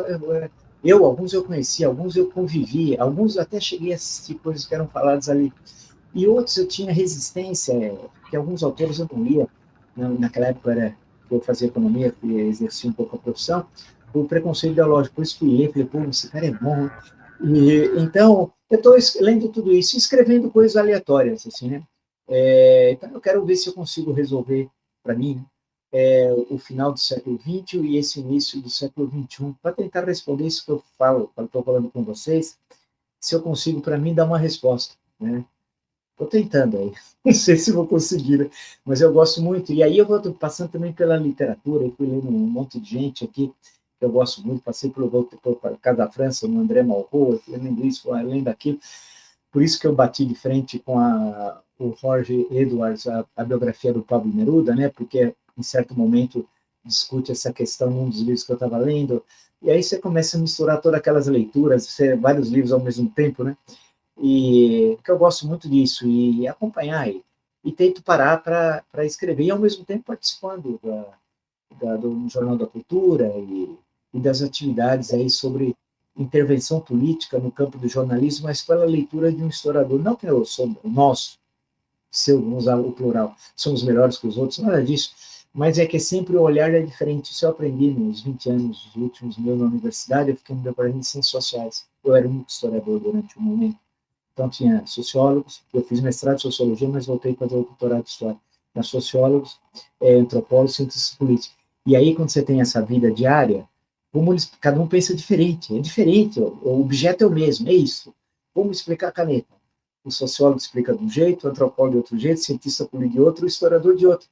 alguns eu conheci, alguns eu convivi, alguns eu até cheguei a assistir coisas que eram faladas ali, e outros eu tinha resistência, que alguns autores eu não lia, naquela época que eu fazia economia, que exercia um pouco a profissão, o preconceito ideológico, por isso fui ler, falei, pô, esse cara é bom. Então, eu estou lendo tudo isso, escrevendo coisas aleatórias, assim, né? Então, eu quero ver se eu consigo resolver, para mim, o final do século XX e esse início do século XXI, para tentar responder isso que eu falo, quando estou falando com vocês, se eu consigo, para mim, dar uma resposta, né? Estou tentando aí, não sei se vou conseguir, né? Mas eu gosto muito. E aí eu vou passando também pela literatura, eu fui lendo um monte de gente aqui, que eu gosto muito, passei pelo Casa da França, no André Malraux, fui lendo isso, fui lendo aquilo. Por isso que eu bati de frente com o Jorge Edwards, a biografia do Pablo Neruda, né? Porque em certo momento discute essa questão num dos livros que eu estava lendo, e aí você começa a misturar todas aquelas leituras, vários livros ao mesmo tempo, né? E que eu gosto muito disso, e acompanhar, e tento parar para escrever, e ao mesmo tempo participando do Jornal da Cultura e das atividades aí sobre intervenção política no campo do jornalismo, mas pela leitura de um historiador. Não que nós, se eu usar o plural, somos melhores que os outros, nada disso, mas é que sempre o olhar é diferente. Isso eu aprendi nos 20 anos últimos meus na universidade, eu fiquei me deparando em ciências sociais. Eu era muito historiador durante um momento. Então, tinha sociólogos, eu fiz mestrado em sociologia, mas voltei para fazer o doutorado de história. Tinha sociólogos, antropólogos, cientistas políticos. E aí, quando você tem essa vida diária, cada um pensa diferente, é diferente, o objeto é o mesmo, é isso. Como explicar a caneta? O sociólogo explica de um jeito, o antropólogo de outro jeito, o cientista político de outro, o historiador de outro.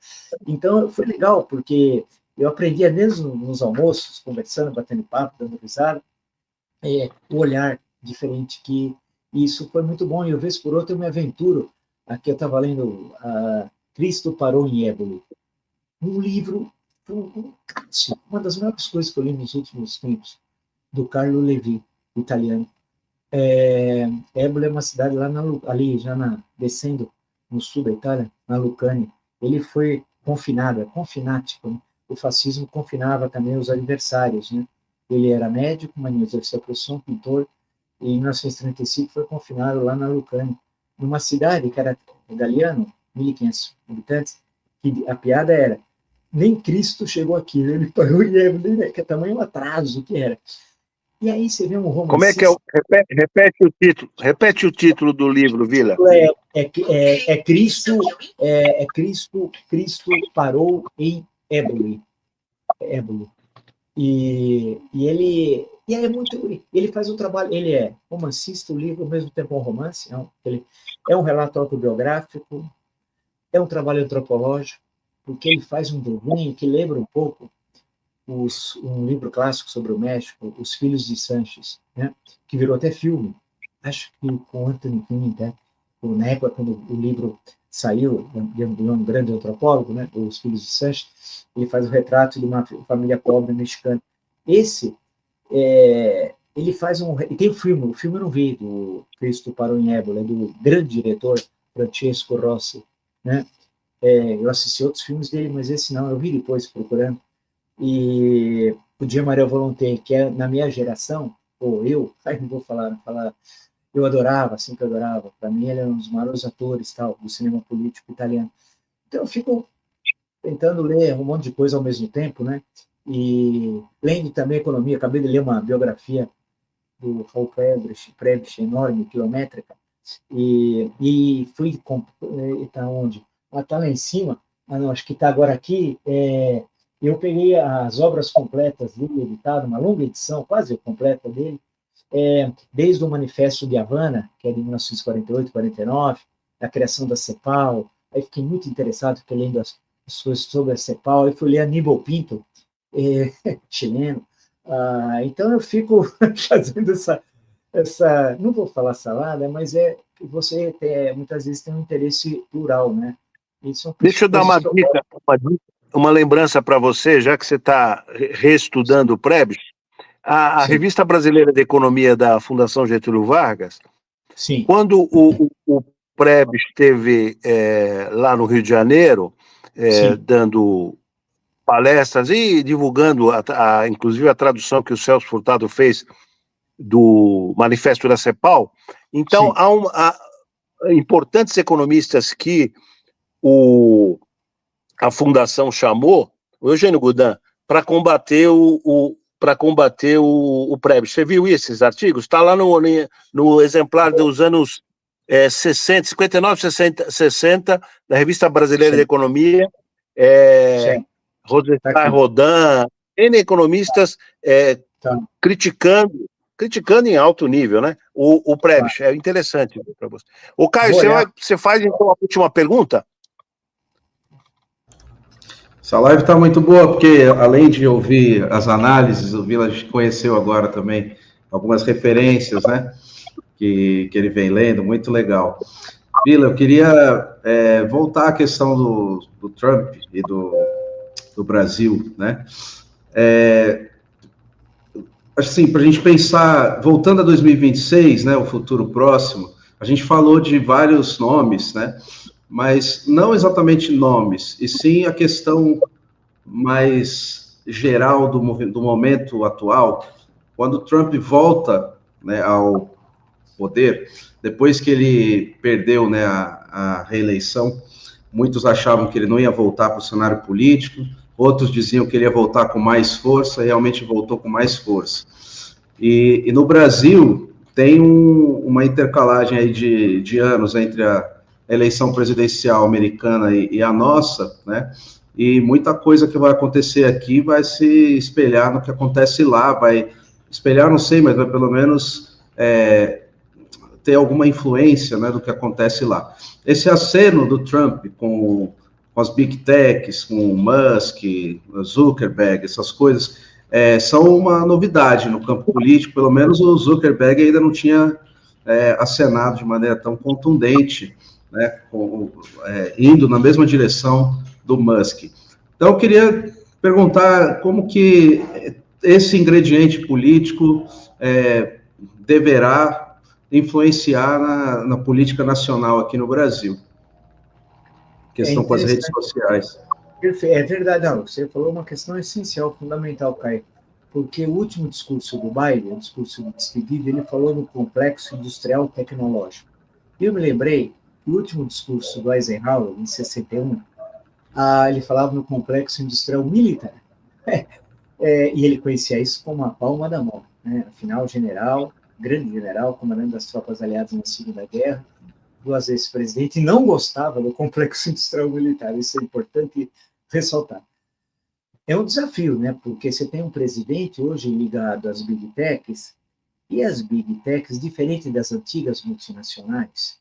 Então, foi legal, porque eu aprendia mesmo nos almoços, conversando, batendo papo, dando risada, o olhar diferente, que isso foi muito bom, e, vez por outra, eu me aventuro. Aqui eu estava lendo Cristo Parou em Éboli, um livro, uma das melhores coisas que eu li nos últimos tempos, do Carlo Levi, italiano. Éboli é uma cidade lá ali, já descendo no sul da Itália, na Lucânia. Ele foi confinático, né? O fascismo confinava também os adversários, né? Ele era médico, mas não exercia a profissão, pintor, e em 1935 foi confinado lá na Lucânia, numa cidade que era galiano, 1.500 habitantes, que a piada era, nem Cristo chegou aqui, ele parou em Éboli, né? Que é tamanho atraso que era. E aí você vê um romancista... Como é que repete o título do livro, Vila. Cristo parou em Éboli. E ele faz um trabalho, ele é romancista, o livro ao mesmo tempo é um romance, ele é um relato autobiográfico, é um trabalho antropológico, porque ele faz um desenho que lembra um pouco um livro clássico sobre o México, Os Filhos de Sanches, né? Que virou até filme, acho que com Anthony Quinn, né? Na época, quando o livro saiu, de um grande antropólogo, né? Os Filhos de Sanches, ele faz o retrato de uma família pobre mexicana. Ele faz e tem o filme eu não vi, do Cristo Parou em Éboli, é do grande diretor Francesco Rossi, né? Eu assisti outros filmes dele, mas esse não, eu vi depois procurando. E o Dia Maria Volonté, que é na minha geração, não vou falar, eu adorava, sempre adorava, para mim ele é um dos maiores atores do cinema político italiano. Então eu fico tentando ler um monte de coisa ao mesmo tempo, né? E lendo também economia, acabei de ler uma biografia do Raul Prebisch, enorme, quilométrica, e fui, está onde? Está lá em cima, acho que está agora aqui, eu peguei as obras completas dele, editado, uma longa edição, quase completa dele, desde o Manifesto de Havana, que é de 1948, 49, a criação da CEPAL, aí fiquei muito interessado, fiquei lendo as coisas sobre a CEPAL, aí fui ler Aníbal Pinto, chileno, então eu fico fazendo essa, não vou falar salada, mas que você muitas vezes tem um interesse plural, né? Deixa eu dar uma dica, uma lembrança para você, já que você está reestudando o Prebisch, a Revista Brasileira de Economia da Fundação Getúlio Vargas, sim, quando o Prebisch esteve lá no Rio de Janeiro, dando palestras e divulgando, inclusive, a tradução que o Celso Furtado fez do Manifesto da CEPAL, então há importantes economistas que a Fundação chamou, o Eugênio Goudin, para combater o Prebisch. Você viu esses artigos? Está lá no exemplar dos anos 59, 60, da Revista Brasileira de Economia, Rosenthal, Rodin, N economistas criticando em alto nível, né? O Prebisch. É interessante para você. O Caio, você faz então a última pergunta? Essa live está muito boa, porque além de ouvir as análises, o Vila conheceu agora também algumas referências, né, que ele vem lendo, muito legal. Vila, eu queria voltar à questão do Trump e do Brasil, né, assim, para a gente pensar, voltando a 2026, né, o futuro próximo, a gente falou de vários nomes, né, mas não exatamente nomes, e sim a questão mais geral do momento atual, quando Trump volta, né, ao poder, depois que ele perdeu, né, a reeleição, muitos achavam que ele não ia voltar para o cenário político, outros diziam que ele ia voltar com mais força, e realmente voltou com mais força. E no Brasil, tem uma intercalagem aí de anos entre a eleição presidencial americana e a nossa, né? E muita coisa que vai acontecer aqui vai se espelhar no que acontece lá, vai espelhar, não sei, mas vai pelo menos ter alguma influência, né, do que acontece lá. Esse aceno do Trump com as Big Techs, com o Musk, o Zuckerberg, essas coisas, são uma novidade no campo político, pelo menos o Zuckerberg ainda não tinha acenado de maneira tão contundente, né, indo na mesma direção do Musk. Então, eu queria perguntar como que esse ingrediente político deverá influenciar na política nacional aqui no Brasil, questão com as redes sociais. É verdade, não, você falou uma questão essencial, fundamental, Caio, porque o último discurso do Biden, o discurso de despedida, ele falou no complexo industrial tecnológico. E eu me lembrei que o último discurso do Eisenhower, em 61, ele falava no complexo industrial militar. E ele conhecia isso como a palma da mão, né? Afinal, grande general, comandante das tropas aliadas na Segunda Guerra, 2 vezes presidente, e não gostava do complexo industrial militar. Isso é importante ressaltar. É um desafio, né? Porque você tem um presidente hoje ligado às big techs, e as big techs, diferente das antigas multinacionais,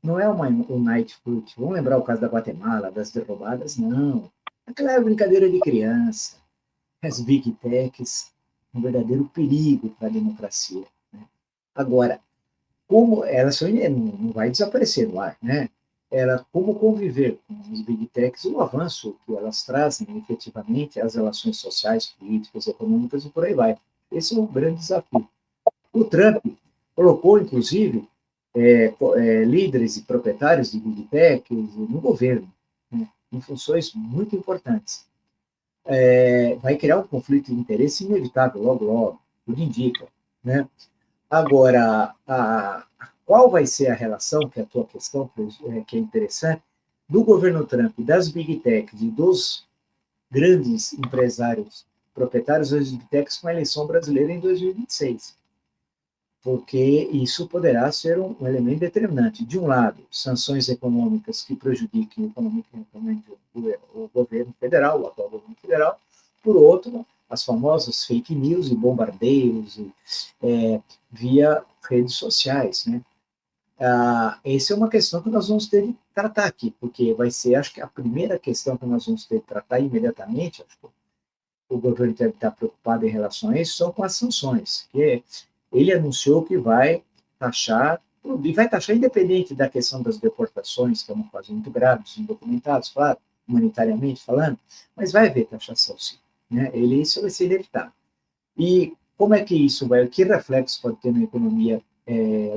não é um night fruit. Vamos lembrar o caso da Guatemala, das derrubadas? Não. Aquela é brincadeira de criança. As big techs, um verdadeiro perigo para a democracia, né? Agora, como elas não vai desaparecer no ar, né? Como conviver com as big techs, o avanço que elas trazem efetivamente, as relações sociais, políticas, econômicas e por aí vai. Esse é um grande desafio. O Trump colocou, inclusive, líderes e proprietários de big techs no governo, né, em funções muito importantes. Vai criar um conflito de interesse inevitável, logo, tudo indica, né? Agora, qual vai ser a relação, que é a tua questão, que é interessante, do governo Trump, das big techs e dos grandes empresários proprietários das big techs com a eleição brasileira em 2026? Porque isso poderá ser um elemento determinante. De um lado, sanções econômicas que prejudiquem economicamente o governo federal, o atual governo federal. Por outro, as famosas fake news e bombardeios via redes sociais, né? Essa é uma questão que nós vamos ter de tratar aqui, porque vai ser, acho que a primeira questão que nós vamos ter de tratar imediatamente, acho que o governo deve estar preocupado em relação a isso, são com as sanções, que ele anunciou que vai taxar, e vai taxar independente da questão das deportações, que é uma coisa muito grave, indocumentados, claro, humanitariamente falando, mas vai haver taxação, sim, né? Isso vai ser inevitável. E como é que isso vai, que reflexo pode ter na economia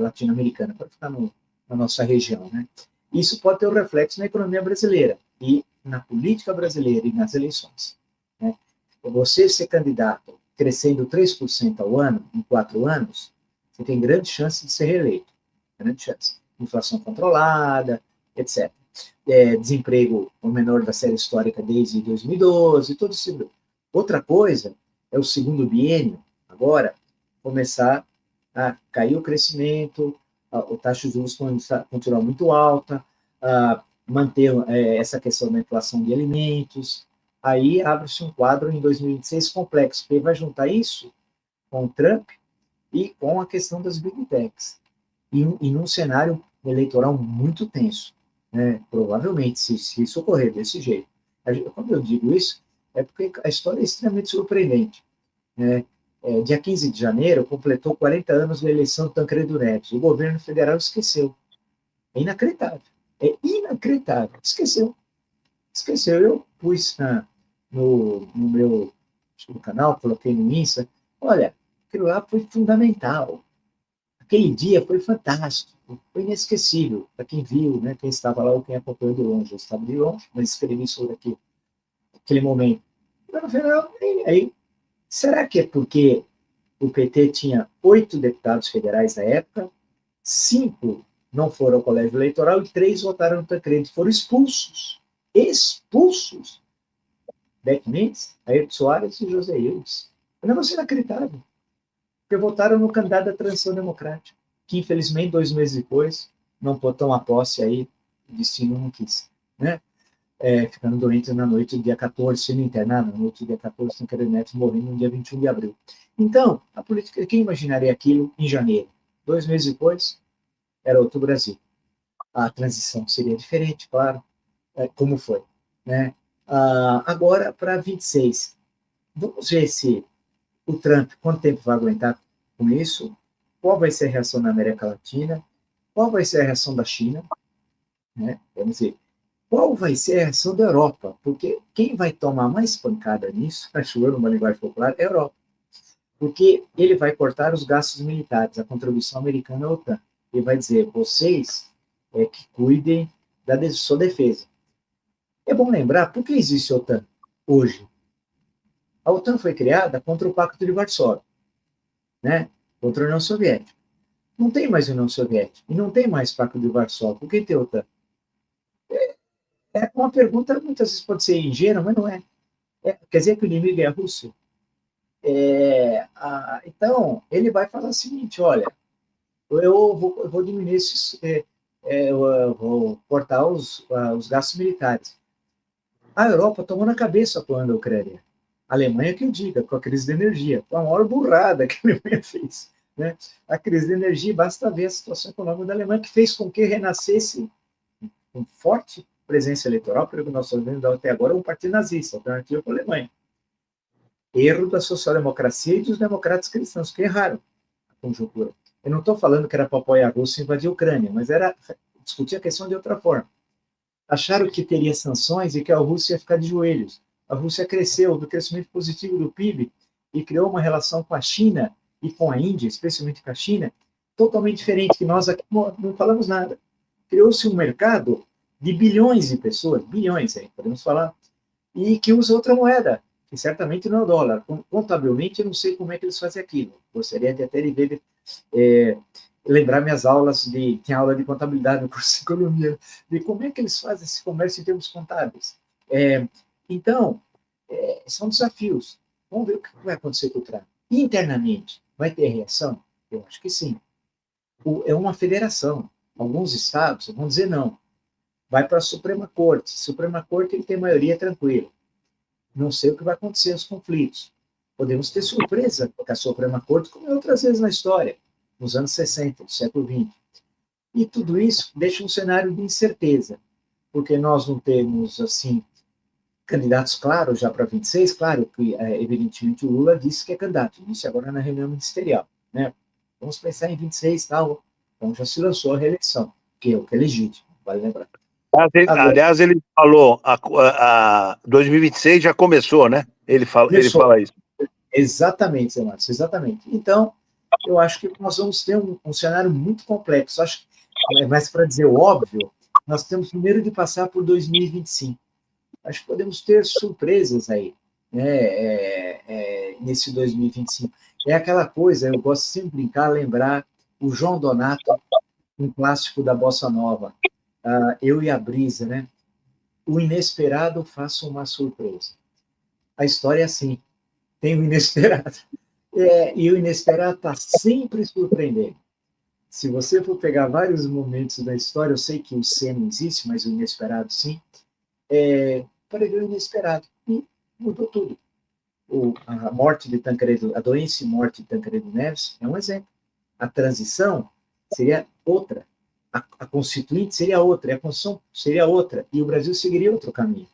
latino-americana, para ficar na nossa região, né? Isso pode ter um reflexo na economia brasileira e na política brasileira e nas eleições, né? Você ser candidato crescendo 3% ao ano, em 4 anos, você tem grande chance de ser reeleito. Grande chance. Inflação controlada, etc. Desemprego o menor da série histórica desde 2012, tudo isso. Outra coisa é o segundo biênio, agora, começar a cair o crescimento, a taxa de juros continuar muito alta, manter essa questão da inflação de alimentos. Aí abre-se um quadro em 2026 complexo, porque vai juntar isso com o Trump e com a questão das big techs. E num cenário eleitoral muito tenso, né? Provavelmente, se isso ocorrer desse jeito. Quando eu digo isso, é porque a história é extremamente surpreendente, né? Dia 15 de janeiro, completou 40 anos da eleição do Tancredo Neves. O governo federal esqueceu. É inacreditável. É inacreditável. Esqueceu. Eu pus no meu canal, coloquei no Insta, olha, aquilo lá foi fundamental. Aquele dia foi fantástico, foi inesquecível para quem viu, né, quem estava lá ou quem acompanhou de longe. Eu estava de longe, mas escrevi sobre aquele momento. Mas no final, aí, será que é porque o PT tinha 8 deputados federais na época, 5 não foram ao colégio eleitoral e 3 votaram no Tancredo, foram expulsos. Expulsos. Beck Mendes, Ayrton Soares e José Eudes. É um negócio inacreditável. Porque votaram no candidato da Transição Democrática, que infelizmente 2 meses depois não botou a posse aí, o destino não quis, né? Ficando doente na noite do dia 14, sendo internado na noite do dia 14, Tancredo Neves morrendo no dia 21 de abril. Então, a política, quem imaginaria aquilo em janeiro? 2 meses depois, era outro Brasil. A transição seria diferente, claro, como foi, né? Agora, para 26, vamos ver se O Trump, quanto tempo vai aguentar com isso? Qual vai ser a reação da América Latina? Qual vai ser a reação da China? Né? Vamos dizer, qual vai ser a reação da Europa? Porque quem vai tomar mais pancada nisso, acho eu, numa linguagem popular, é a Europa. Porque ele vai cortar os gastos militares, a contribuição americana à OTAN. Ele vai dizer, vocês que cuidem da sua defesa. É bom lembrar, por que existe a OTAN hoje? A OTAN foi criada contra o Pacto de Varsóvia, né? Contra a União Soviética. Não tem mais União Soviética, e não tem mais Pacto de Varsóvia. Por que tem a OTAN? É uma pergunta, muitas vezes pode ser ingênua, mas não é. Quer dizer que o inimigo é a Rússia? Então, ele vai falar o seguinte, olha, eu vou diminuir esses, eu vou cortar os gastos militares. A Europa tomou na cabeça apoiando a Ucrânia. A Alemanha que o diga, com a crise de energia. Foi a maior burrada que a Alemanha fez. Né? A crise de energia, basta ver a situação econômica da Alemanha, que fez com que renascesse com forte presença eleitoral, pelo que nós estamos vendo até agora, um partido nazista, alternativo para a Alemanha. Erro da social-democracia e dos democratas cristãos, que erraram a conjuntura. Eu não estou falando que era para apoiar a Rússia e invadir a Ucrânia, mas era discutir a questão de outra forma. Acharam que teria sanções e que a Rússia ia ficar de joelhos. A Rússia cresceu do crescimento positivo do PIB e criou uma relação com a China e com a Índia, especialmente com a China, totalmente diferente, que nós aqui não falamos nada. Criou-se um mercado de bilhões de pessoas, bilhões aí, podemos falar, e que usa outra moeda, que certamente não é o dólar. Contabilmente, eu não sei como é que eles fazem aquilo. Gostaria de até de ver, lembrar minhas aulas, tinha aula de contabilidade no curso de economia, de como é que eles fazem esse comércio em termos contábeis. Então, são desafios. Vamos ver o que vai acontecer com o Trump. Internamente, vai ter reação? Eu acho que sim. É uma federação. Alguns estados vão dizer não. Vai para a Suprema Corte. Suprema Corte ele tem maioria tranquila. Não sei o que vai acontecer nos conflitos. Podemos ter surpresa com a Suprema Corte, como outras vezes na história, nos anos 60, do século XX. E tudo isso deixa um cenário de incerteza, porque nós não temos, assim, candidatos claros já para 26, claro que, evidentemente, o Lula disse que é candidato, disse agora na reunião ministerial, né? Vamos pensar em 26 e tal, então já se lançou a reeleição, que é legítimo, vale lembrar. Aliás, ele falou, a 2026 já começou, né? Ele fala isso. Exatamente, Zé Marcos, exatamente. Então, eu acho que nós vamos ter um cenário muito complexo. Acho que, mas para dizer o óbvio, nós temos primeiro de passar por 2025. Acho que podemos ter surpresas aí, né, nesse 2025. É aquela coisa, eu gosto sempre de brincar, lembrar o João Donato, um clássico da Bossa Nova, Eu e a Brisa, né? O inesperado faça uma surpresa. A história é assim, tem o inesperado. E o inesperado está sempre surpreendendo. Se você for pegar vários momentos da história, eu sei que o C não existe, mas o inesperado sim, para ver o inesperado. E mudou tudo. A morte de Tancredo, a doença e morte de Tancredo Neves é um exemplo. A transição seria outra. A Constituinte seria outra, a Constituição seria outra, e o Brasil seguiria outro caminho.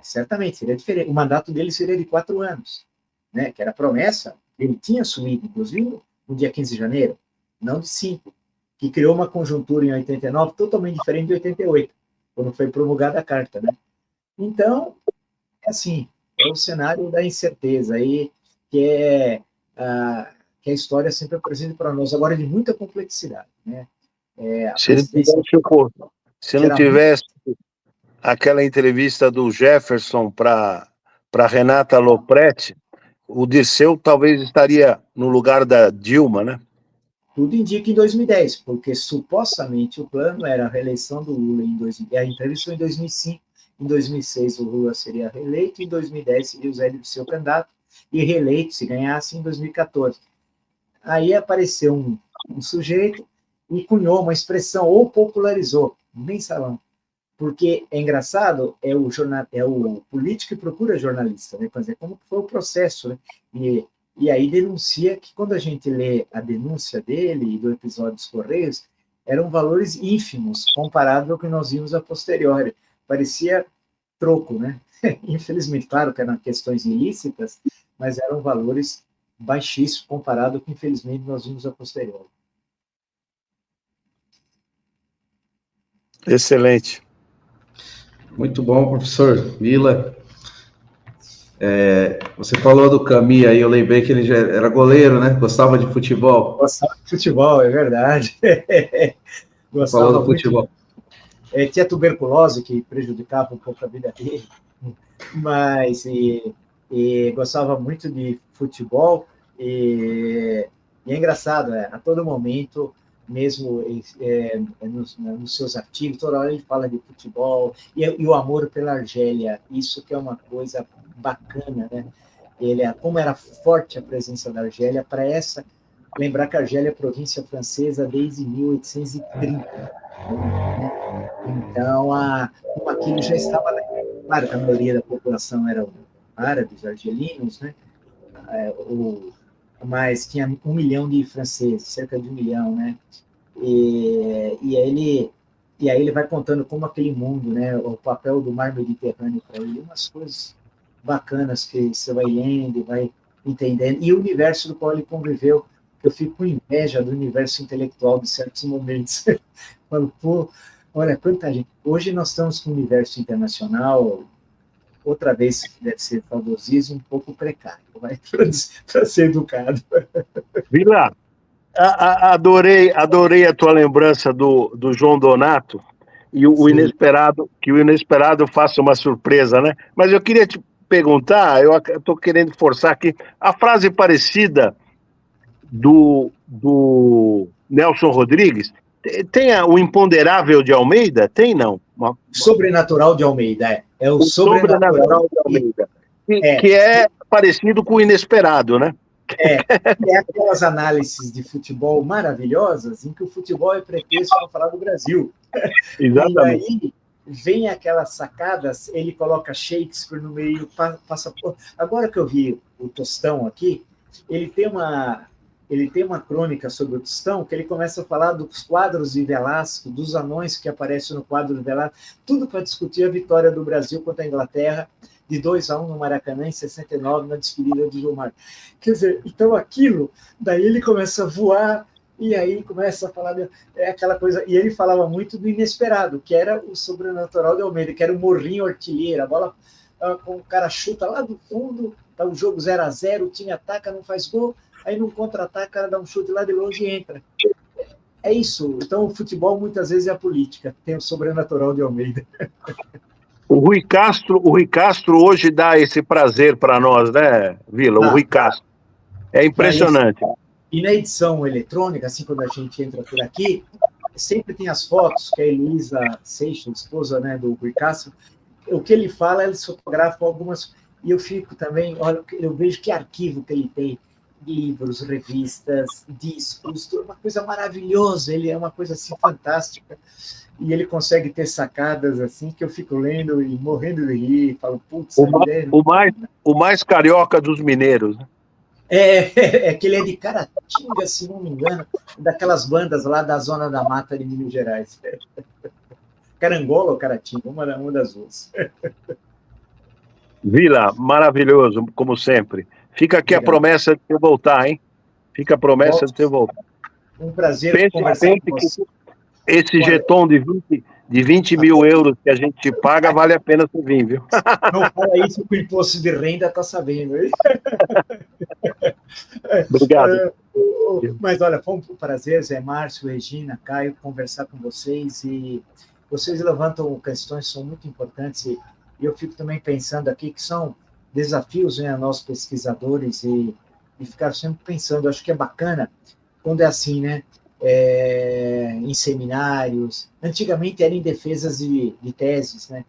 Certamente, seria diferente. O mandato dele seria de 4 anos, né, que era a promessa, ele tinha assumido, inclusive, no dia 15 de janeiro, não de 5, que criou uma conjuntura em 89 totalmente diferente de 88, quando foi promulgada a carta, né? Então, assim, é o cenário da incerteza aí, que a história sempre apresenta para nós, agora de muita complexidade, né? Se não tivesse aquela entrevista do Jefferson para Renata Lopretti, o Dirceu talvez estaria no lugar da Dilma, né? Tudo indica em 2010, porque supostamente o plano era a reeleição do Lula em 2000, a entrevista foi em 2005, em 2006 o Lula seria reeleito, em 2010 seria o Zé Dirceu candidato, e reeleito, se ganhasse, em 2014. Aí apareceu um sujeito e cunhou uma expressão, ou popularizou, mensalão. Porque é engraçado, é o político que procura jornalista, né? Para dizer como foi o processo, né? E aí denuncia que, quando a gente lê a denúncia dele e do episódio dos Correios, eram valores ínfimos, comparado ao que nós vimos a posteriori. Parecia troco, né? Infelizmente, claro que eram questões ilícitas, mas eram valores baixíssimos comparado ao que, infelizmente, nós vimos a posteriori. Excelente. Muito bom, professor Vila. Você falou do Camille aí, eu lembrei que ele já era goleiro, né? Gostava de futebol. Gostava de futebol, é verdade. Gostava falou do futebol. Tinha tuberculose, que prejudicava um pouco a vida dele, mas gostava muito de futebol, e é engraçado, a todo momento, mesmo nos seus artigos, toda hora ele fala de futebol, e o amor pela Argélia, isso que é uma coisa bacana, né? Como era forte a presença da Argélia, lembrar que a Argélia é província francesa desde 1830, né? Então, como aquilo já estava... Claro que a maioria da população eram árabes, argelinos, né? Mas tinha 1 milhão de franceses, cerca de 1 milhão, né? E aí ele vai contando como aquele mundo, né? O papel do mar Mediterrâneo para ele, umas coisas bacanas que você vai lendo e vai entendendo. E o universo do qual ele conviveu, eu fico com inveja do universo intelectual de certos momentos. Falo, pô, olha, quanta gente. Hoje nós estamos com um universo internacional, outra vez, deve ser saudosismo, um pouco precário, para ser educado. Vila, adorei a tua lembrança do João Donato e o inesperado, que o inesperado faça uma surpresa, né? Mas eu queria te perguntar, eu estou querendo forçar aqui, a frase parecida do Nelson Rodrigues, tem o Imponderável de Almeida? Tem, não? Sobrenatural de Almeida, é o Sobrenatural de Almeida, que é parecido com o Inesperado, né? É aquelas análises de futebol maravilhosas em que o futebol é pretexto para falar do Brasil. Exatamente. E aí vem aquelas sacadas, ele coloca Shakespeare no meio, passa... Agora que eu vi o Tostão aqui, ele tem uma crônica sobre o Tostão, que ele começa a falar dos quadros de Velasco, dos anões que aparecem no quadro de Velasco, tudo para discutir a vitória do Brasil contra a Inglaterra, de 2-1 no Maracanã, em 69, na despedida de Gilmar. Quer dizer, então aquilo, daí ele começa a voar, e aí começa a falar, aquela coisa, e ele falava muito do inesperado, que era o Sobrenatural de Almeida, que era o morrinho artilheiro, a bola, o cara chuta lá do fundo, tá o jogo 0-0, o time ataca, não faz gol, aí no contra-ataque, o cara dá um chute lá de longe e entra. É isso. Então, o futebol, muitas vezes, é a política. Tem o Sobrenatural de Almeida. O Rui Castro hoje dá esse prazer para nós, né, Vila? O Rui Castro. É impressionante. E na edição eletrônica, assim, quando a gente entra por aqui, sempre tem as fotos que a Heloísa Seixas, esposa, né, do Rui Castro, o que ele fala, eles fotografam algumas... E eu fico também... Olha, eu vejo que arquivo que ele tem. Livros, revistas, discos, uma coisa maravilhosa. Ele é uma coisa, assim, fantástica. E ele consegue ter sacadas assim que eu fico lendo e morrendo de rir, falo, putz, o mais carioca dos mineiros. É que ele é de Caratinga, se não me engano, daquelas bandas lá da Zona da Mata de Minas Gerais. Carangola ou Caratinga, uma das duas. Vila, maravilhoso, como sempre. Fica aqui Obrigado. A promessa de você voltar, hein? Fica a promessa de você voltar. Um prazer conversar com você. Esse jeton de 20 mil euros que a gente paga, vale a pena você vir, viu? Não fala isso que o imposto de renda está sabendo, hein? Obrigado. Mas, olha, foi um prazer, Zé Márcio, Regina, Caio, conversar com vocês, e vocês levantam questões que são muito importantes, e eu fico também pensando aqui que são desafios, né, a nós pesquisadores, e ficar sempre pensando, acho que é bacana quando é assim, né? Em seminários, antigamente era em defesas de teses, né?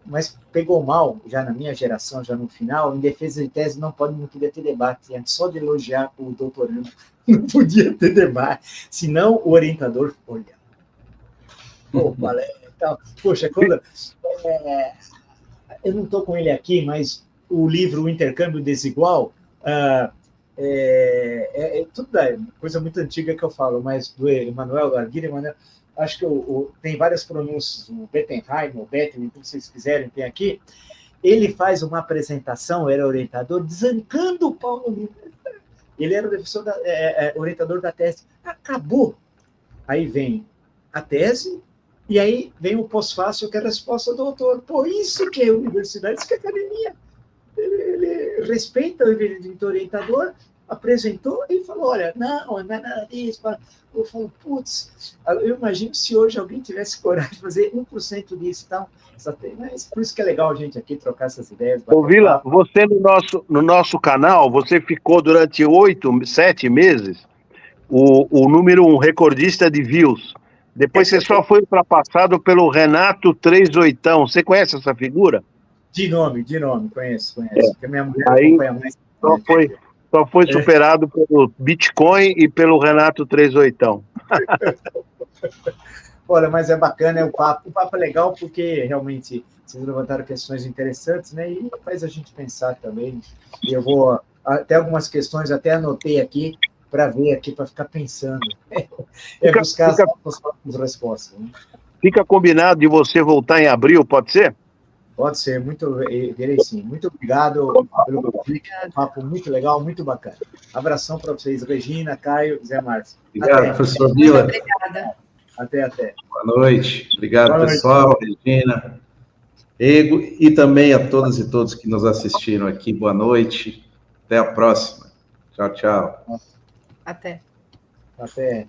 Mas pegou mal, já na minha geração, já no final, em defesa de tese não podia ter debate, antes só de elogiar o doutorando, não podia ter debate, senão o orientador olha. Poxa, quando... eu não estou com ele aqui, mas o livro O Intercâmbio Desigual... tudo é coisa muito antiga que eu falo, mas do Emmanuel Arguilha, acho que tem várias pronúncias, o Bettenheim, o Bettini, como vocês quiserem, tem aqui, Ele faz uma apresentação, era orientador, desancando o pau no livro. Ele era o professor orientador da tese. Acabou. Aí vem a tese, e aí vem o pós-fácil, que é a resposta do autor. Pô, isso que é universidade, isso que é academia. Ele respeita o orientador, apresentou e falou, olha, não é nada disso. Eu falo, putz, eu imagino se hoje alguém tivesse coragem de fazer 1% disso. Então, mas por isso que é legal a gente aqui trocar essas ideias. Ô, Vila, você no nosso canal, você ficou durante 7 meses o número 1 recordista de views. Depois você só foi ultrapassado pelo Renato 38. Você conhece essa figura? De nome, conheço. Porque minha mulher aí acompanha mais. Só foi superado pelo Bitcoin e pelo Renato 38. Olha, mas é bacana, o papo é legal porque realmente vocês levantaram questões interessantes, né? E faz a gente pensar também. E eu vou até algumas questões até anotei aqui para ver aqui, para ficar pensando. Buscar as próximas respostas. Né? Fica combinado de você voltar em abril, pode ser? Pode ser, verei sim. Muito obrigado pelo convite, papo muito legal, muito bacana. Abração para vocês, Regina, Caio, Zé Márcio. Obrigado, professor Vila. Obrigada. Até. Boa noite. Obrigado, Boa noite, pessoal, Regina, Ego, e também a todas e todos que nos assistiram aqui. Boa noite. Até a próxima. Tchau, tchau. Até. Até.